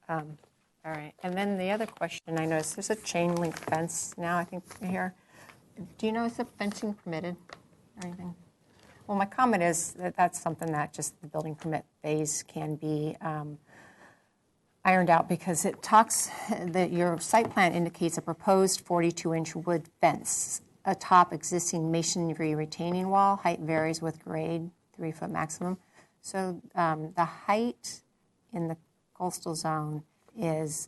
All right. And then the other question I noticed, there's a chain link fence now, I think, here. Do you know, is the fencing permitted or anything? Well, my comment is that that's something that just the building permit phase can be ironed out, because it talks that your site plan indicates a proposed 42-inch wood fence atop existing masonry retaining wall. Height varies with grade, 3-foot maximum. So the height in the coastal zone is,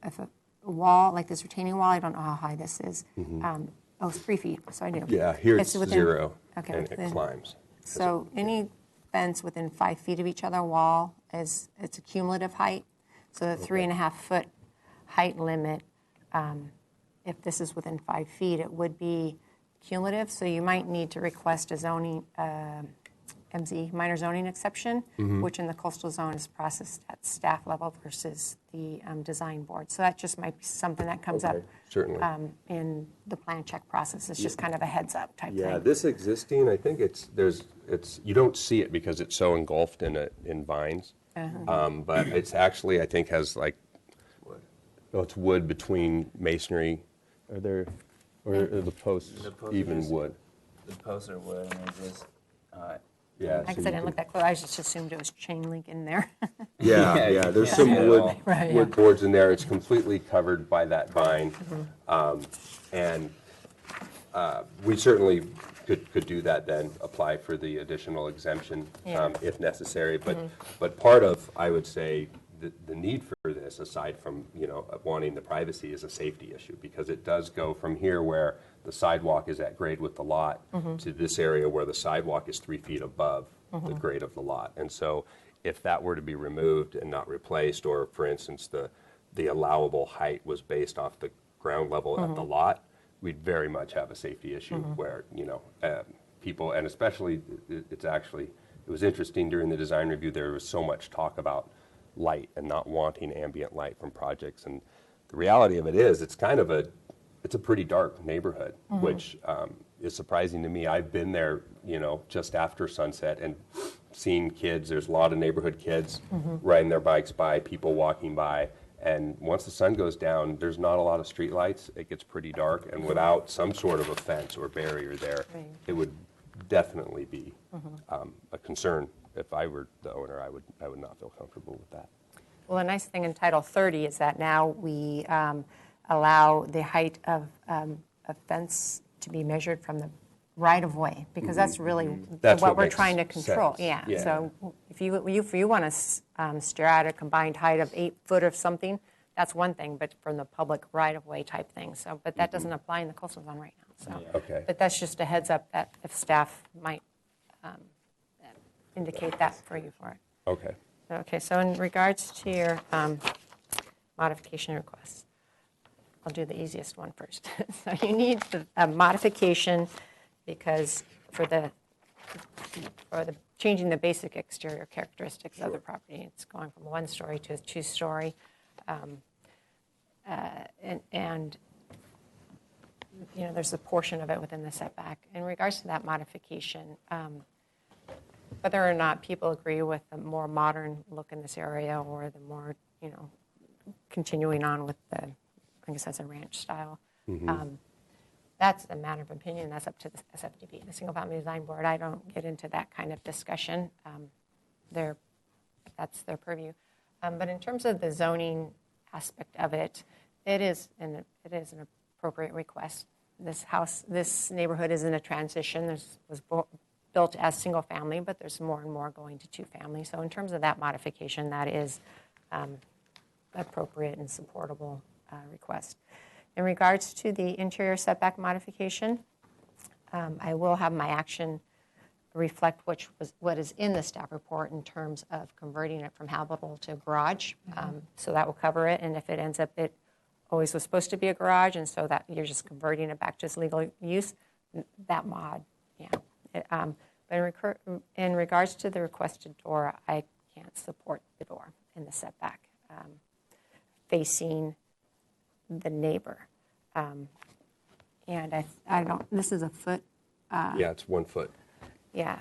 if a wall, like this retaining wall, I don't know how high this is. It's 3 feet, so I do. Yeah, here it's within, 0, okay, and it climbs. So any fence within 5 feet of each other wall, it's a cumulative height. So the 3.5-foot height limit, if this is within 5 feet, it would be cumulative. So you might need to request a zoning, MZ, minor zoning exception, which in the coastal zone is processed at staff level versus the design board. So that just might be something that comes up certainly. in the plan check process. It's just kind of a heads up type Yeah, thing. this existing, I think it's you don't see it because it's so engulfed in vines. But it's actually, I think, has like, it's wood between masonry. Are there, or are the posts The posts are even just- wood? The posts are wood, and they're just, Yeah. I guess I didn't look that close. I just assumed it was chain link in there. Yeah, there's Yeah. some Yeah. wood, Right, wood yeah. boards in there. It's completely covered by that vine. And we certainly could do that then, apply for the additional exemption Yeah. if necessary. But part of, I would say, the need for this, aside from, wanting the privacy, is a safety issue, because it does go from here where the sidewalk is at grade with the lot to this area where the sidewalk is 3 feet above the grade of the lot. And so if that were to be removed and not replaced, or for instance, the allowable height was based off the ground level at the lot, we'd very much have a safety issue where, people, and especially, it was interesting during the design review, there was so much talk about light and not wanting ambient light from projects. And the reality of it is, it's a pretty dark neighborhood, which is surprising to me. I've been there, just after sunset and seen kids. There's a lot of neighborhood kids riding their bikes by, people walking by. And once the sun goes down, there's not a lot of street lights. It gets pretty dark. And without some sort of a fence or barrier there, it would definitely be a concern. If I were the owner, I would not feel comfortable with that. Well, a nice thing in Title 30 is that now we allow the height of a fence to be measured from the right-of-way, because that's really That's what what we're makes trying to control. sense. Yeah. So if you want to stare at a combined height of 8 foot of something, that's one thing, but from the public right-of-way type thing. So, but that doesn't apply in the coastal zone right now. So, Okay. but that's just a heads up that if staff might indicate that for you for it. Okay. Okay, so in regards to your modification requests, I'll do the easiest one first. So you need a modification because for the changing the basic exterior characteristics of the property. It's going from 1-story to a 2-story. And there's a portion of it within the setback. In regards to that modification, whether or not people agree with the more modern look in this area or the more, continuing on with the, I guess that's a ranch style, that's a matter of opinion. That's up to the SFDP, the Single Family Design Board. I don't get into that kind of discussion. That's their purview. But in terms of the zoning aspect of it, it is an appropriate request. This neighborhood is in a transition. Was built as single family, but there's more and more going to 2-family. So in terms of that modification, that is appropriate and supportable request. In regards to the interior setback modification, I will have my action reflect what is in the staff report in terms of converting it from habitable to garage. So that will cover it. And if it ends up, it always was supposed to be a garage, and so that you're just converting it back to its legal use, that mod, yeah. But in regards to the requested door, I can't support the door in the setback facing the neighbor. And I don't, this is a foot. Yeah, it's 1 foot. Yeah.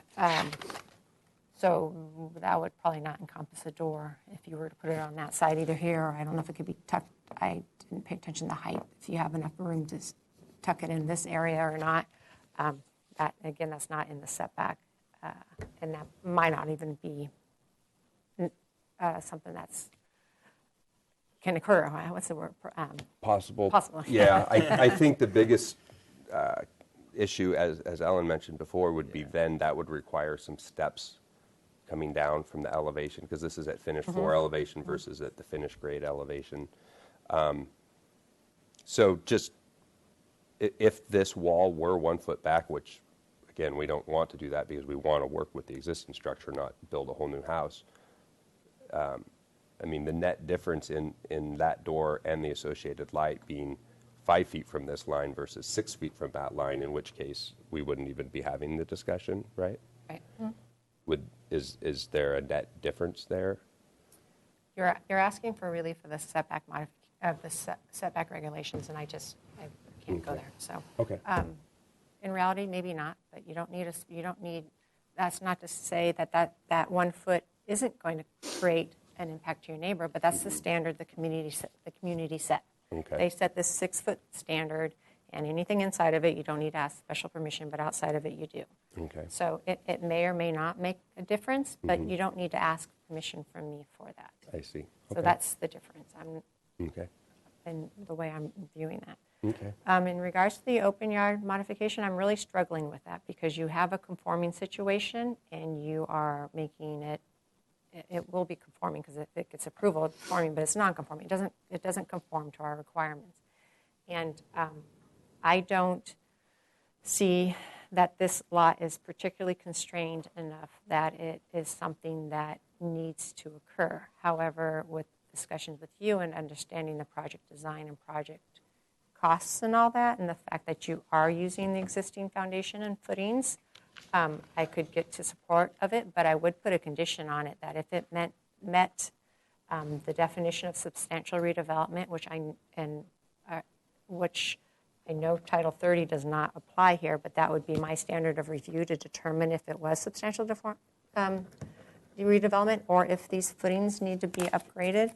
So that would probably not encompass a door if you were to put it on that side either here, or I don't know if it could be tucked. I didn't pay attention to the height, if you have enough room to tuck it in this area or not. That, again, that's not in the setback. And that might not even be something that's can occur. What's the word? Possible. Possible. Yeah, I think the biggest issue, as Ellen mentioned before, would be then that would require some steps coming down from the elevation, because this is at finished floor elevation versus at the finished grade elevation. So just if this wall were 1 foot back, which again, we don't want to do that because we want to work with the existing structure, not build a whole new house. I mean, the net difference in that door and the associated light being 5 feet from this line versus 6 feet from that line, in which case we wouldn't even be having the discussion, right? Right. Is there a net difference there? You're asking for relief of the setback setback regulations, and I can't go there. So, Okay. in reality, maybe not, but you don't need. That's not to say that 1 foot isn't going to create an impact to your neighbor, but that's the standard the community set. Okay. They set this 6 foot standard, and anything inside of it, you don't need to ask special permission, but outside of it, you do. Okay. So it may or may not make a difference, but you don't need to ask permission from me for that. I see. So that's the difference. Okay. In the way I'm viewing that. Okay. In regards to the open yard modification, I'm really struggling with that because you have a conforming situation and you are making it will be conforming because if it gets approval, it's conforming, but it's non-conforming. It doesn't conform to our requirements. And I don't see that this lot is particularly constrained enough that it is something that needs to occur. However, with discussions with you and understanding the project design and project costs and all that, and the fact that you are using the existing foundation and footings, I could get to support of it, but I would put a condition on it that if it met the definition of substantial redevelopment, which I know Title 30 does not apply here, but that would be my standard of review to determine if it was substantial redevelopment or if these footings need to be upgraded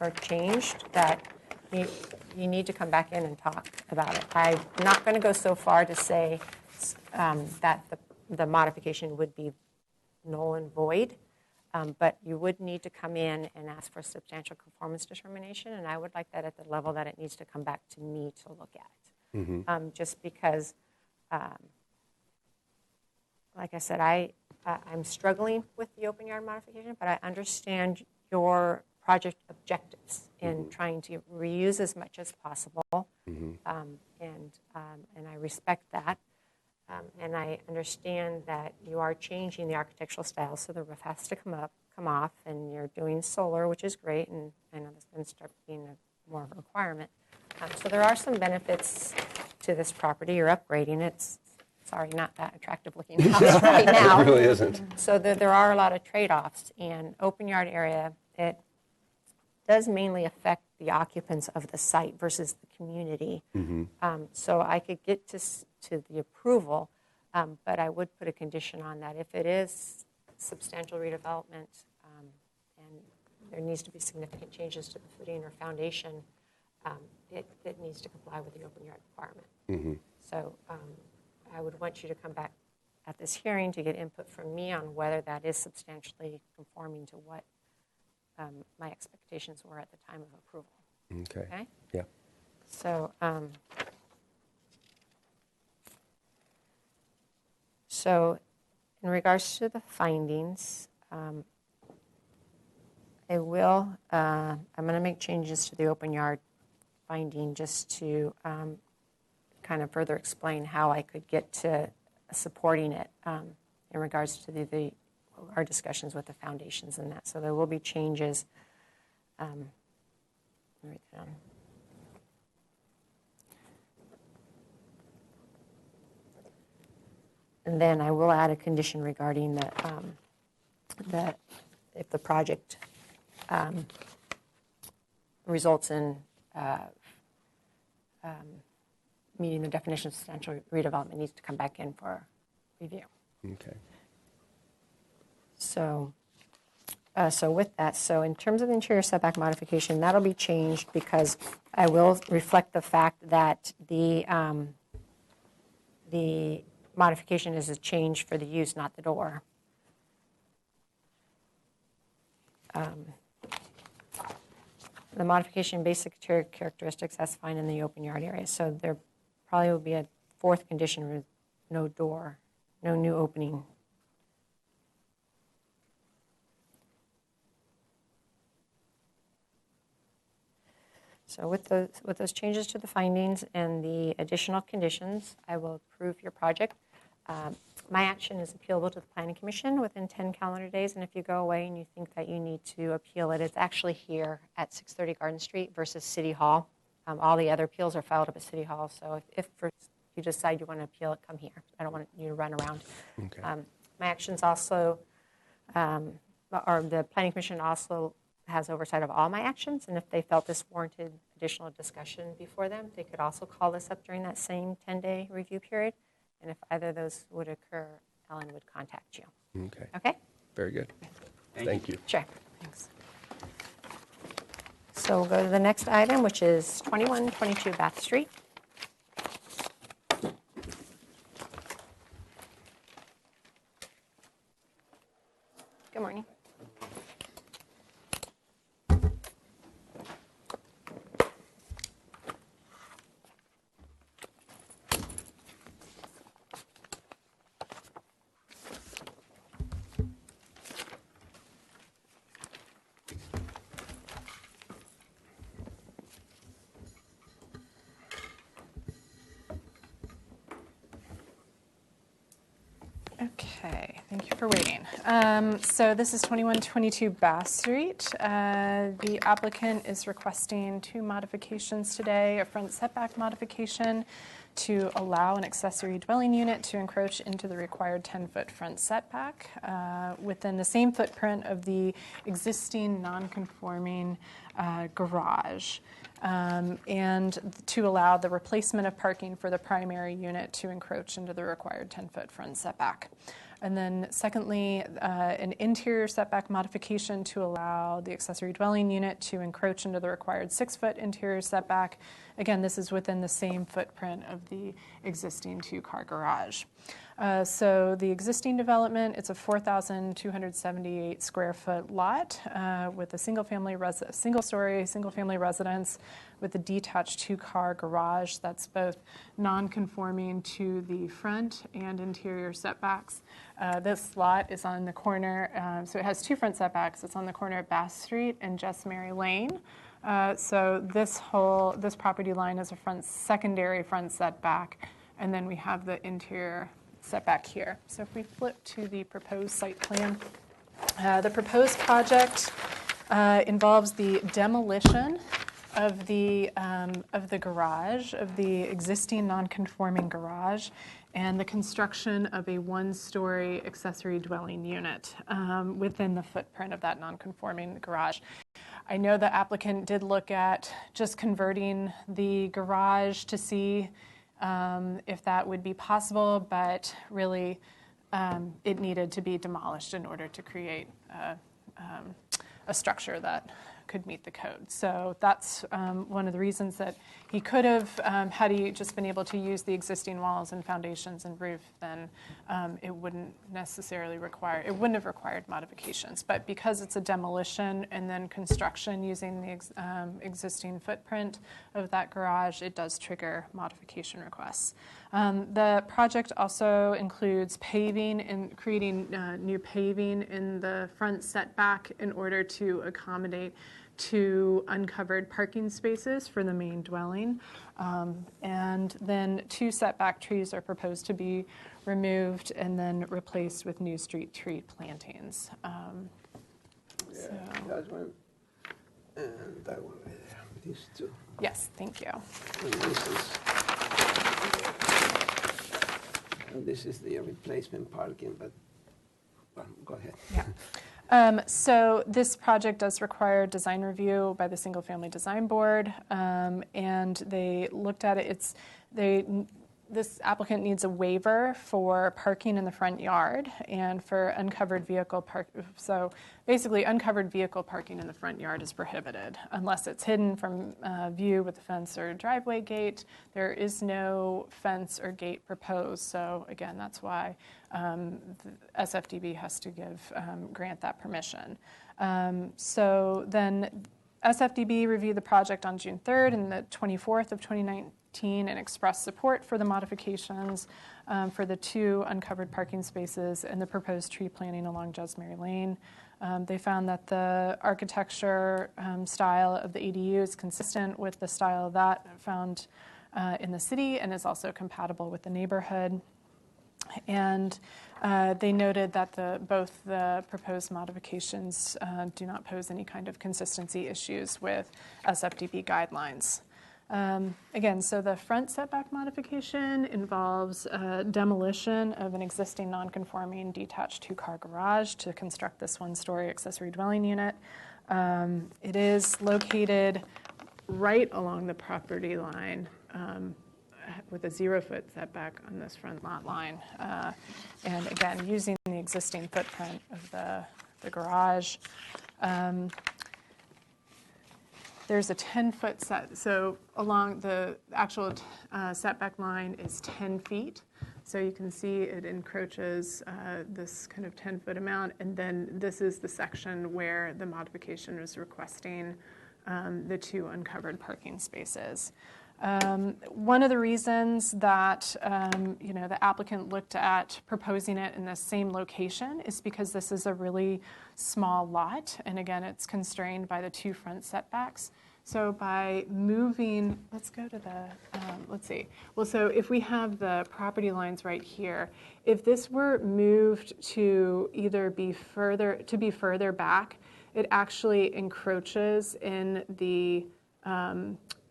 or changed, that you need to come back in and talk about it. I'm not going to go so far to say that the modification would be null and void, but you would need to come in and ask for a substantial conformance determination, and I would like that at the level that it needs to come back to me to look at. Just because, like I said, I'm struggling with the open yard modification, but I understand your project objectives in trying to reuse as much as possible, and I respect that. And I understand that you are changing the architectural style, so the roof has to come off, and you're doing solar, which is great, and I know that's going to start being more of a requirement. So there are some benefits to this property. You're upgrading it. Sorry, not that attractive looking house right now. It really isn't. So there are a lot of trade-offs, and open yard area, it does mainly affect the occupants of the site versus the community. So I could get to the approval, but I would put a condition on that. If it is substantial redevelopment and there needs to be significant changes to the footing or foundation, it needs to comply with the open yard requirement. So I would want you to come back at this hearing to get input from me on whether that is substantially conforming to what my expectations were at the time of approval. Okay. Yeah. So, in regards to the findings, I'm going to make changes to the open yard finding just to kind of further explain how I could get to supporting it in regards to our discussions with the foundations and that. So there will be changes. Let me write that down. And then I will add a condition regarding that if the project results in meeting the definition of substantial redevelopment, needs to come back in for review. Okay. So with that, so in terms of the interior setback modification, that'll be changed because I will reflect the fact that the modification is a change for the use, not the door. The modification basic interior characteristics, that's fine in the open yard area. So there probably will be a fourth condition with no door, no new opening. So with those changes to the findings and the additional conditions, I will approve your project. My action is appealable to the Planning Commission within 10 calendar days, and if you go away and you think that you need to appeal it, it's actually here at 630 Garden Street versus City Hall. All the other appeals are filed up at City Hall, so if you decide you want to appeal it, come here. I don't want you to run around. Okay. My actions also, or the Planning Commission also has oversight of all my actions, and if they felt this warranted additional discussion before them, they could also call this up during that same 10-day review period. And if either of those would occur, Ellen would contact you. Okay. Okay? Very good. Thank you. Sure. Thanks. So we'll go to the next item, which is 2122 Bath Street. Good morning. Okay, thank you for waiting. So this is 2122 Bath Street. The applicant is requesting two modifications today, a front setback modification to allow an accessory dwelling unit to encroach into the required 10-foot front setback within the same footprint of the existing non-conforming garage. And to allow the replacement of parking for the primary unit to encroach into the required 10-foot front setback. And then secondly, an interior setback modification to allow the accessory dwelling unit to encroach into the required 6-foot interior setback. Again, this is within the same footprint of the existing two-car garage. So the existing development, it's a 4,278 square foot lot with a single-story, single-family residence with a detached two-car garage that's both non-conforming to the front and interior setbacks. This lot is on the corner, so it has two front setbacks. It's on the corner of Bath Street and Just Mary Lane. So this property line is a secondary front setback, and then we have the interior setback here. So if we flip to the proposed site plan, the proposed project involves the demolition of the garage, of the existing non-conforming garage, and the construction of a one-story accessory dwelling unit within the footprint of that non-conforming garage. I know the applicant did look at just converting the garage to see if that would be possible, but really it needed to be demolished in order to create a structure that could meet the code. So that's one of the reasons that he could have, had he just been able to use the existing walls and foundations and roof, then it wouldn't have required modifications. But because it's a demolition and then construction using the existing footprint of that garage, it does trigger modification requests. The project also includes paving and creating new paving in the front setback in order to accommodate two uncovered parking spaces for the main dwelling. And then two setback trees are proposed to be removed and then replaced with new street tree plantings. That one and that one right there. These two. Yes, thank you. And this is the replacement parking, but well, go ahead. Yeah. So this project does require design review by the Single Family Design Board, and they looked at it. This applicant needs a waiver for parking in the front yard and for uncovered vehicle park. So basically, uncovered vehicle parking in the front yard is prohibited unless it's hidden from view with a fence or driveway gate. There is no fence or gate proposed. So again, that's why the SFDB has to grant that permission. So then SFDB reviewed the project on June 3rd and the 24th of 2019 and expressed support for the modifications for the two uncovered parking spaces and the proposed tree planting along Jesmary Lane. They found that the architecture style of the ADU is consistent with the style of that found in the city and is also compatible with the neighborhood. And they noted that both the proposed modifications do not pose any kind of consistency issues with SFDB guidelines. Again, so the front setback modification involves demolition of an existing non-conforming detached two-car garage to construct this one-story accessory dwelling unit. It is located right along the property line with a 0-foot setback on this front lot line. And again, using the existing footprint of the garage. There's a 10-foot set, so along the actual setback line is 10 feet. So you can see it encroaches this kind of 10-foot amount, and then this is the section where the modification is requesting the 2 uncovered parking spaces. One of the reasons that the applicant looked at proposing it in the same location is because this is a really small lot, and again, it's constrained by the 2 front setbacks. So by moving, let's go to the, let's see. Well, so if we have the property lines right here, if this were moved to either be further back, it actually encroaches in the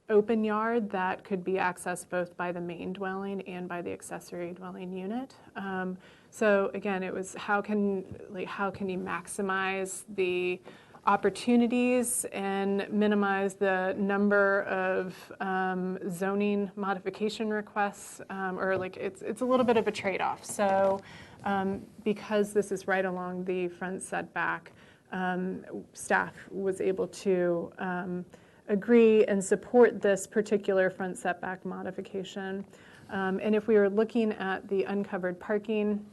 open yard that could be accessed both by the main dwelling and by the accessory dwelling unit. So again, it was how can you maximize the opportunities and minimize the number of zoning modification requests, it's a little bit of a trade-off. So because this is right along the front setback, staff was able to agree and support this particular front setback modification. And if we were looking at the uncovered parking,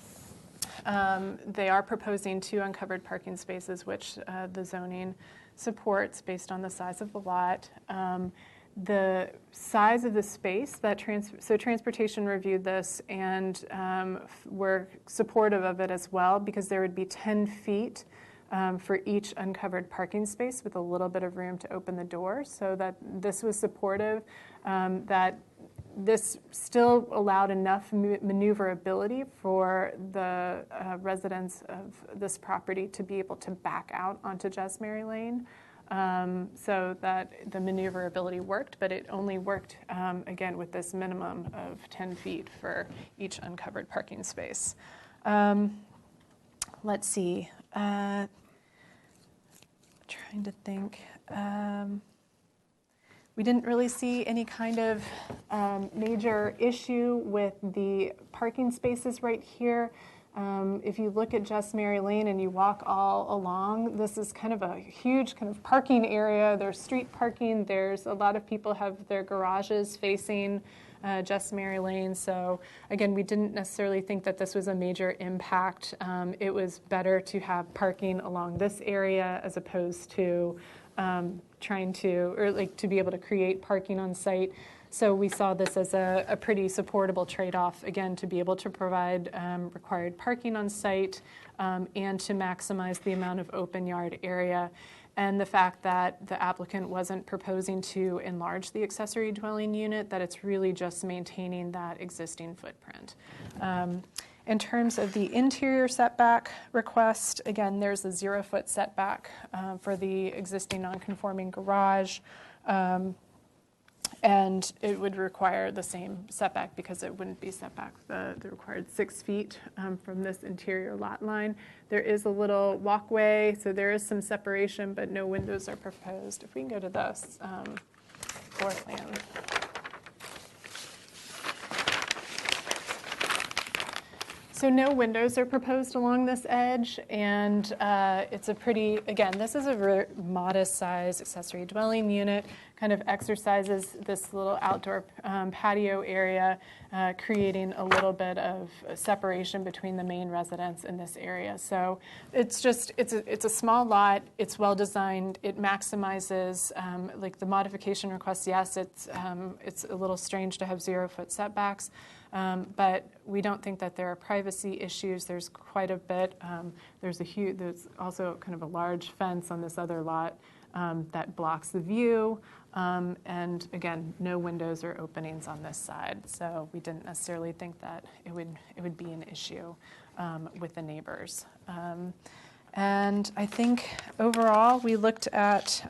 they are proposing 2 uncovered parking spaces, which the zoning supports based on the size of the lot. The size of the space so transportation reviewed this and were supportive of it as well, because there would be 10 feet for each uncovered parking space with a little bit of room to open the door, so that this was supportive, that this still allowed enough maneuverability for the residents of this property to be able to back out onto Jesmary Lane, so that the maneuverability worked, but it only worked, again, with this minimum of 10 feet for each uncovered parking space. Let's see. Trying to think. We didn't really see any kind of major issue with the parking spaces right here. If you look at Jesmary Lane and you walk all along, this is kind of a huge kind of parking area. There's street parking. There's a lot of people have their garages facing Jesmary Lane. So again, we didn't necessarily think that this was a major impact. It was better to have parking along this area as opposed to trying to be able to create parking on site. So we saw this as a pretty supportable trade-off, again, to be able to provide required parking on site and to maximize the amount of open yard area. And the fact that the applicant wasn't proposing to enlarge the accessory dwelling unit, that it's really just maintaining that existing footprint. In terms of the interior setback request, again, there's a 0-foot setback for the existing non-conforming garage. And it would require the same setback because it wouldn't be setback the required 6 feet from this interior lot line. There is a little walkway, so there is some separation, but no windows are proposed. If we can go to this floor plan. So no windows are proposed along this edge, and it's a pretty, again, this is a modest size accessory dwelling unit, kind of exercises this little outdoor patio area, creating a little bit of separation between the main residence in this area. So it's a small lot, it's well designed, it maximizes, like the modification request, yes, it's a little strange to have 0-foot setbacks, but we don't think that there are privacy issues. There's quite a bit. There's also kind of a large fence on this other lot that blocks the view. And again, no windows or openings on this side, so we didn't necessarily think that it would be an issue with the neighbors. And I think overall, we looked at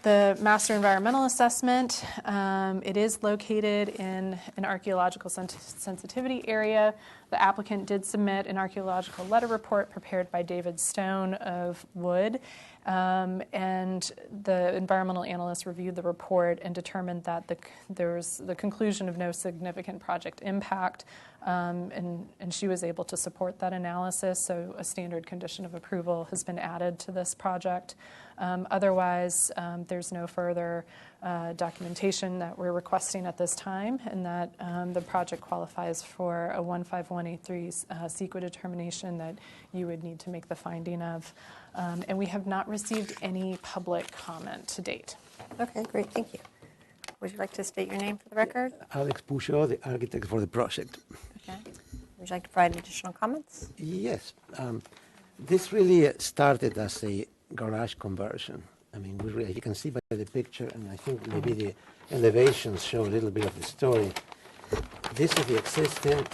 the master environmental assessment. It is located in an archaeological sensitivity area. The applicant did submit an archaeological letter report prepared by David Stone of Wood. And the environmental analyst reviewed the report and determined that there was the conclusion of no significant project impact, and she was able to support that analysis, so a standard condition of approval has been added to this project. Otherwise, there's no further documentation that we're requesting at this time, and that the project qualifies for a 15183 CEQA determination that you would need to make the finding of. And we have not received any public comment to date. Okay, great, thank you. Would you like to state your name for the record? Alex Pusho, the architect for the project. Okay. Would you like to provide additional comments? Yes. This really started as a garage conversion. I mean, you can see by the picture, and I think maybe the elevations show a little bit of the story. This is the existing,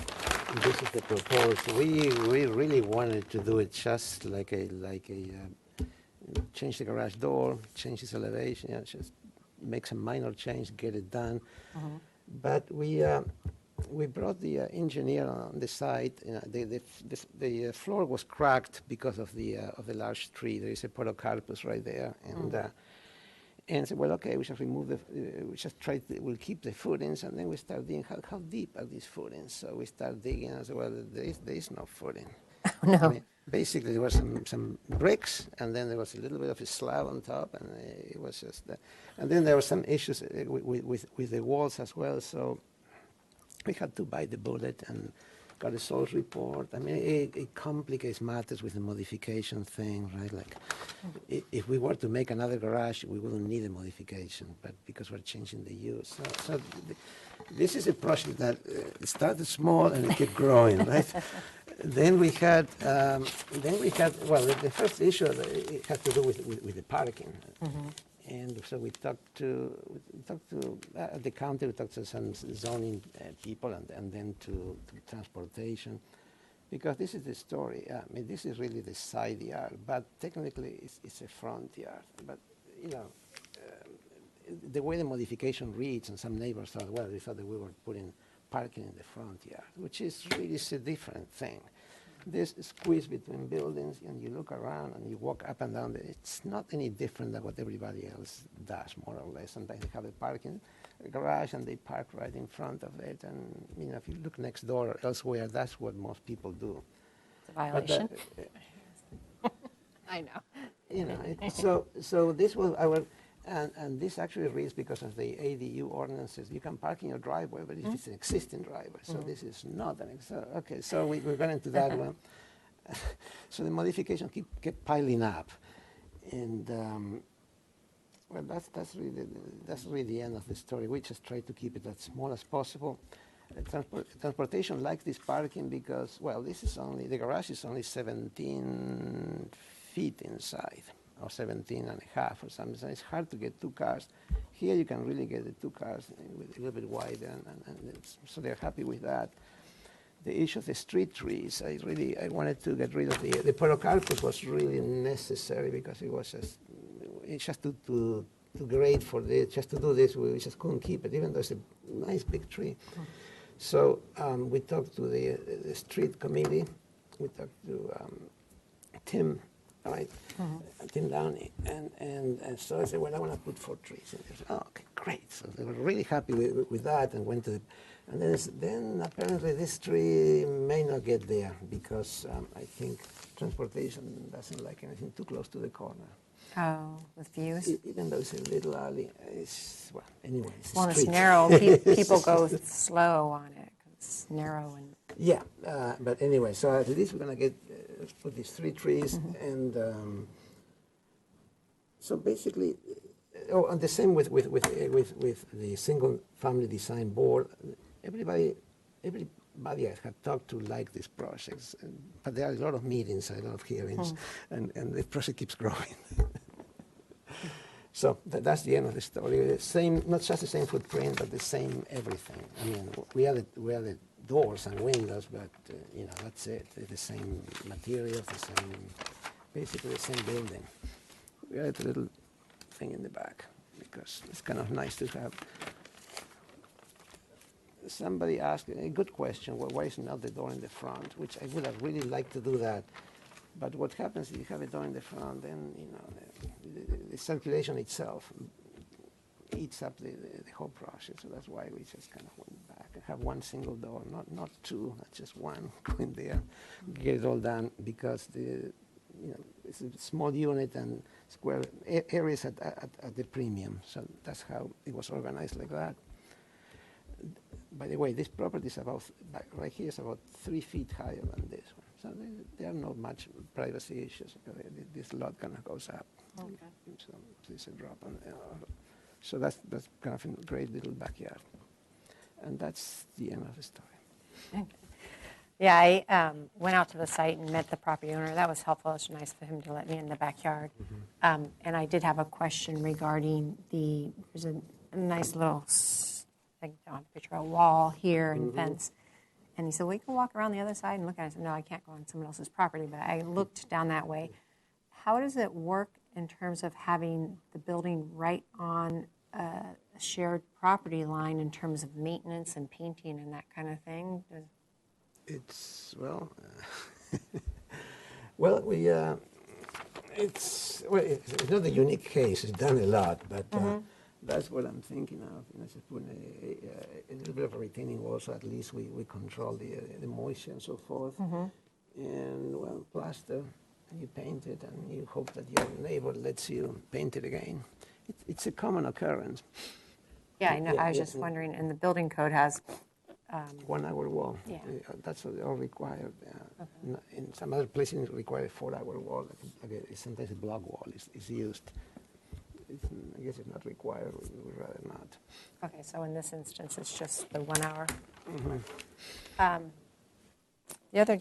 this is the proposed. We really wanted to do it just like a change the garage door, change its elevation, just make some minor change, get it done. But we brought the engineer on the site. The floor was cracked because of the large tree. There is a podocarpus right there, and said, well, okay, we should remove we'll keep the footings, and then we start digging. How deep are these footings? So we start digging, and I said, well, there is no footing. Oh, no. I mean, basically, there was some bricks, and then there was a little bit of a slab on top, and it was just that. And then there were some issues with the walls as well, so we had to bite the bullet and got a source report. I mean, it complicates matters with the modification thing, right? Like, if we were to make another garage, we wouldn't need a modification, but because we're changing the use. So this is a project that started small and it kept growing, right? Then we had, well, the first issue, it had to do with the parking. And so we talked to the county, we talked to some zoning people, and then to transportation, because this is the story. I mean, this is really the side yard, but technically it's a front yard. But, you know, the way the modification reads, and some neighbors thought, well, they thought that we were putting parking in the front yard, which is really a different thing. This squeeze between buildings, and you look around and you walk up and down. It's not any different than what everybody else does, more or less. Sometimes they have a parking garage and they park right in front of it. And you know, if you look next door or elsewhere, that's what most people do. It's a violation. I know. You know, so this was our. And this actually reads because of the ADU ordinances. You can park in your driveway, but if it's an existing driveway, so this is not an okay. So we got into that one. So the modification kept piling up, and well, that's really the end of the story. We just try to keep it as small as possible. Transportation likes this parking because, well, the garage is only 17 feet inside, or 17 and a half or something. So it's hard to get two cars. Here you can really get the two cars with a little bit wider, and so they're happy with that. The issue of the street trees, I wanted to get rid of the podocarpus was really necessary because it was just too great for this, just to do this, we just couldn't keep it, even though it's a nice big tree. So we talked to the street committee, we talked to Tim, right? Tim Downey, and so I said, well, I want to put 4 trees. And they said, oh, okay, great. So they were really happy with that, and went to the, and then apparently this tree may not get there because I think transportation doesn't like anything too close to the corner. Oh, with views? Even though it's a little alley, well, anyway, it's Well, a it's street. narrow. People go slow on it. It's narrow and. Yeah, but anyway, so at least we're going to get put these 3 trees, and so basically, and the same with the single family design board. Every But yeah, I had talked to like these projects, but there are a lot of meetings, a lot of hearings, and the project keeps growing. So that's the end of the story. Same, not just the same footprint, but the same everything. I mean, we are the doors and windows, but you know, that's it. The same materials, basically the same building. We added a little thing in the back because it's kind of nice to have. Somebody asked a good question, well, why is not the door in the front? Which I would have really liked to do that. But what happens if you have a door in the front, then you know the circulation itself eats up the whole process. So that's why we just kind of went back and have one single door, not two, not just one. Go in there, get it all done because it's a small unit and square areas at the premium. So that's how it was organized like that. By the way, this property is about, right here is about 3 feet higher than this one. So there are not much privacy issues. This lot kind of goes up. Okay. So there's a drop on so that's kind of a great little backyard. And that's the end of the story. Yeah, I went out to the site and met the property owner. That was helpful. It was nice for him to let me in the backyard. And I did have a question regarding there's a nice little, I don't have a picture, a wall here and fence. And he said, well, you can walk around the other side and look at it. I said, no, I can't go on someone else's property. But I looked down that way. How does it work in terms of having the building right on a shared property line in terms of maintenance and painting and that kind of thing? It's, well, it's not a unique case. It's done a lot, but that's what I'm thinking of. You know, just putting a little bit of a retaining wall, so at least we control the moisture and so forth. And, well, plaster, and you paint it, and you hope that your neighbor lets you paint it again. It's a common occurrence. Yeah, I know. I was just wondering, and the building code has 1 hour wall. Yeah. That's what they all required. In some other places, it requires a 4-hour wall. Sometimes a block wall is used. I guess it's not required. We'd rather not. Okay, so in this instance, it's just the 1 hour. The other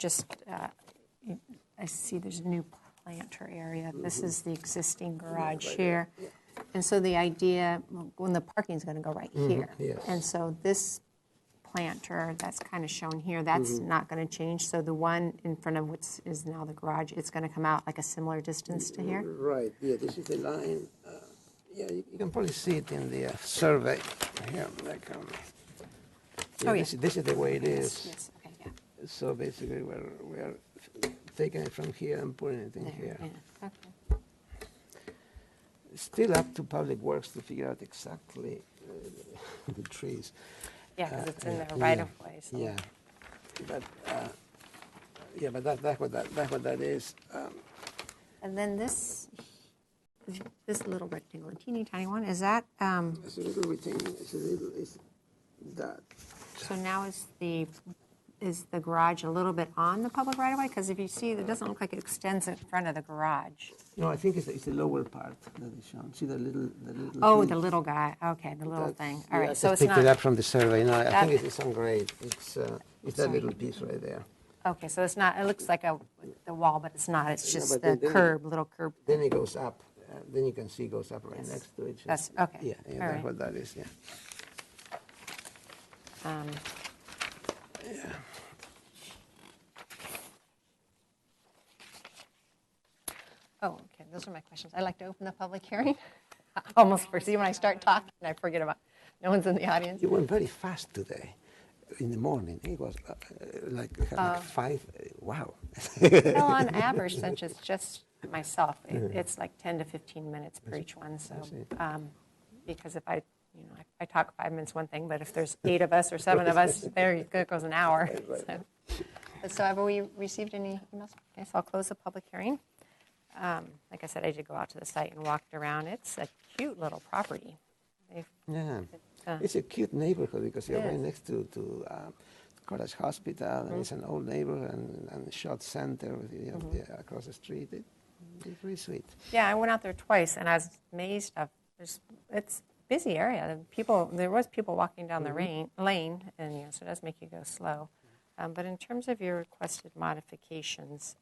I see there's a new planter area. This is the existing garage here. Yeah. And so the idea, when the parking is going to go right here. Yes. And so this planter that's kind of shown here, that's not going to change. So the one in front of which is now the garage, it's going to come out like a similar distance to here? Right, yeah, this is the line. Yeah, you can probably see it in the survey here. Like, this is the way it is. Yes, okay, yeah. So basically, we're taking it from here and putting it in here. Yeah, okay. It's still up to Public Works to figure out exactly the trees. Yeah, because it's in the right of way. So. Yeah, but that's what that is. And then this little rectangle, a teeny tiny one, is that? It's a little retaining. It's that. So now is the garage a little bit on the public right of way? Because if you see, it doesn't look like it extends in front of the garage. No, I think it's the lower part that is shown. See the little. Oh, piece? the little guy. Okay, the little thing. All right, I so just it's picked it not. up from the survey. No, I think it's on grade. It's that little piece right there. Okay, so it's not. It looks like the wall, but it's not. It's just but the curb, little curb. Then it goes up. Then you can see it goes up right next to it. That's okay. Yeah, All that's right. what that is. Yeah. Oh, okay. Those are my questions. I'd like to open the public hearing. I almost foresee when I start talking, I forget about. No one's in the audience. You went very fast today. In the morning, it was like 5. Wow. Well, on average, since it's just myself, it's like 10 to 15 minutes per each one. So, because if I talk 5 minutes, one thing, but if there's 8 of us or 7 of us, there goes an hour. So have we received any emails? Okay, so I'll close the public hearing. Like I said, I did go out to the site and walked around. It's a cute little property. Yeah. It's a cute neighborhood because you're right next to College Hospital, and it's an old neighborhood and shot center with, across the street. It's really sweet. Yeah, I went out there twice, and I was amazed. It's a busy area. There was people walking down the lane, and so it does make you go slow. But in terms of your requested modifications,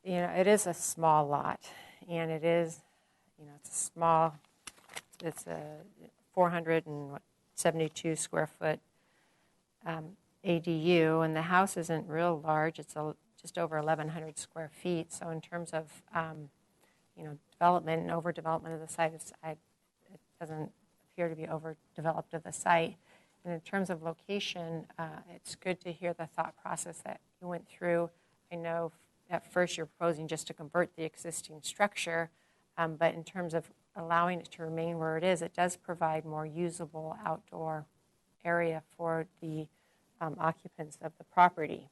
it is a small lot, and it is, it's a 472 square foot ADU, and the house isn't real large. It's just over 1,100 square feet. So in terms of, development and overdevelopment of the site, it doesn't appear to be overdeveloped of the site. And in terms of location, it's good to hear the thought process that you went through. I know at first you're proposing just to convert the existing structure, but in terms of allowing it to remain where it is, it does provide more usable outdoor area for the occupants of the property.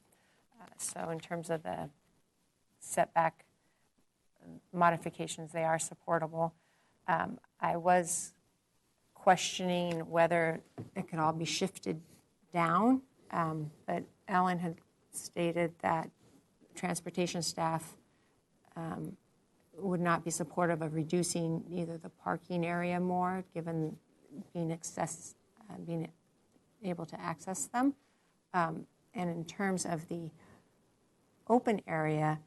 So in terms of the setback modifications, they are supportable. I was questioning whether it could all be shifted down, but Ellen had stated that transportation staff would not be supportive of reducing either the parking area more, given being able to access them. And in terms of the open area,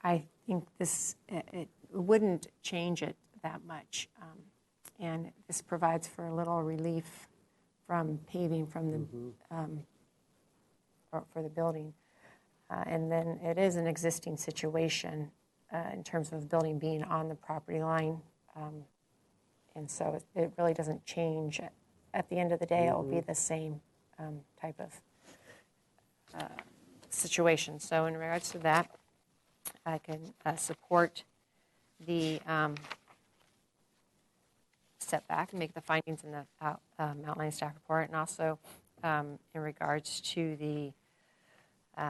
I think it wouldn't change it that much. And this provides for a little relief from paving from the for the building. And then it is an existing situation in terms of the building being on the property line. And so it really doesn't change. At the end of the day, it will be the same type of situation. So in regards to that, I can support the setback and make the findings in the outline staff report, and also in regards to the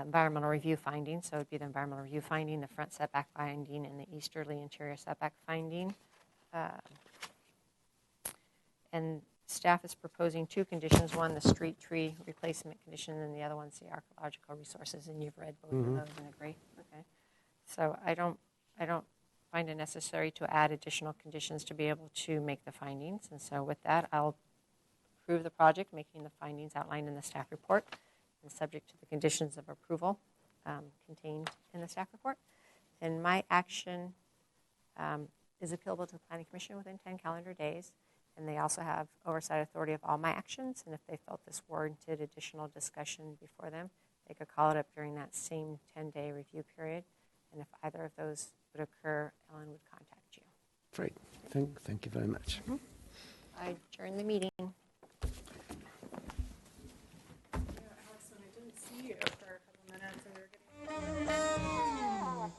environmental review findings. So it would be the environmental review finding, the front setback finding, and the easterly interior setback finding. And staff is proposing two conditions: one, the street tree replacement condition, and the other one's the archaeological resources. And you've read both of those and agree. Okay. So I don't find it necessary to add additional conditions to be able to make the findings. And so with that, I'll approve the project, making the findings outlined in the staff report, and subject to the conditions of approval contained in the staff report. And my action is appealable to the Planning Commission within 10 calendar days. And they also have oversight authority of all my actions. And if they felt this warranted additional discussion before them, they could call it up during that same 10-day review period. And if either of those would occur, Ellen would contact you. Great. Thank you very much. I adjourn the meeting. Alex, when I didn't see you for a couple minutes and we were getting...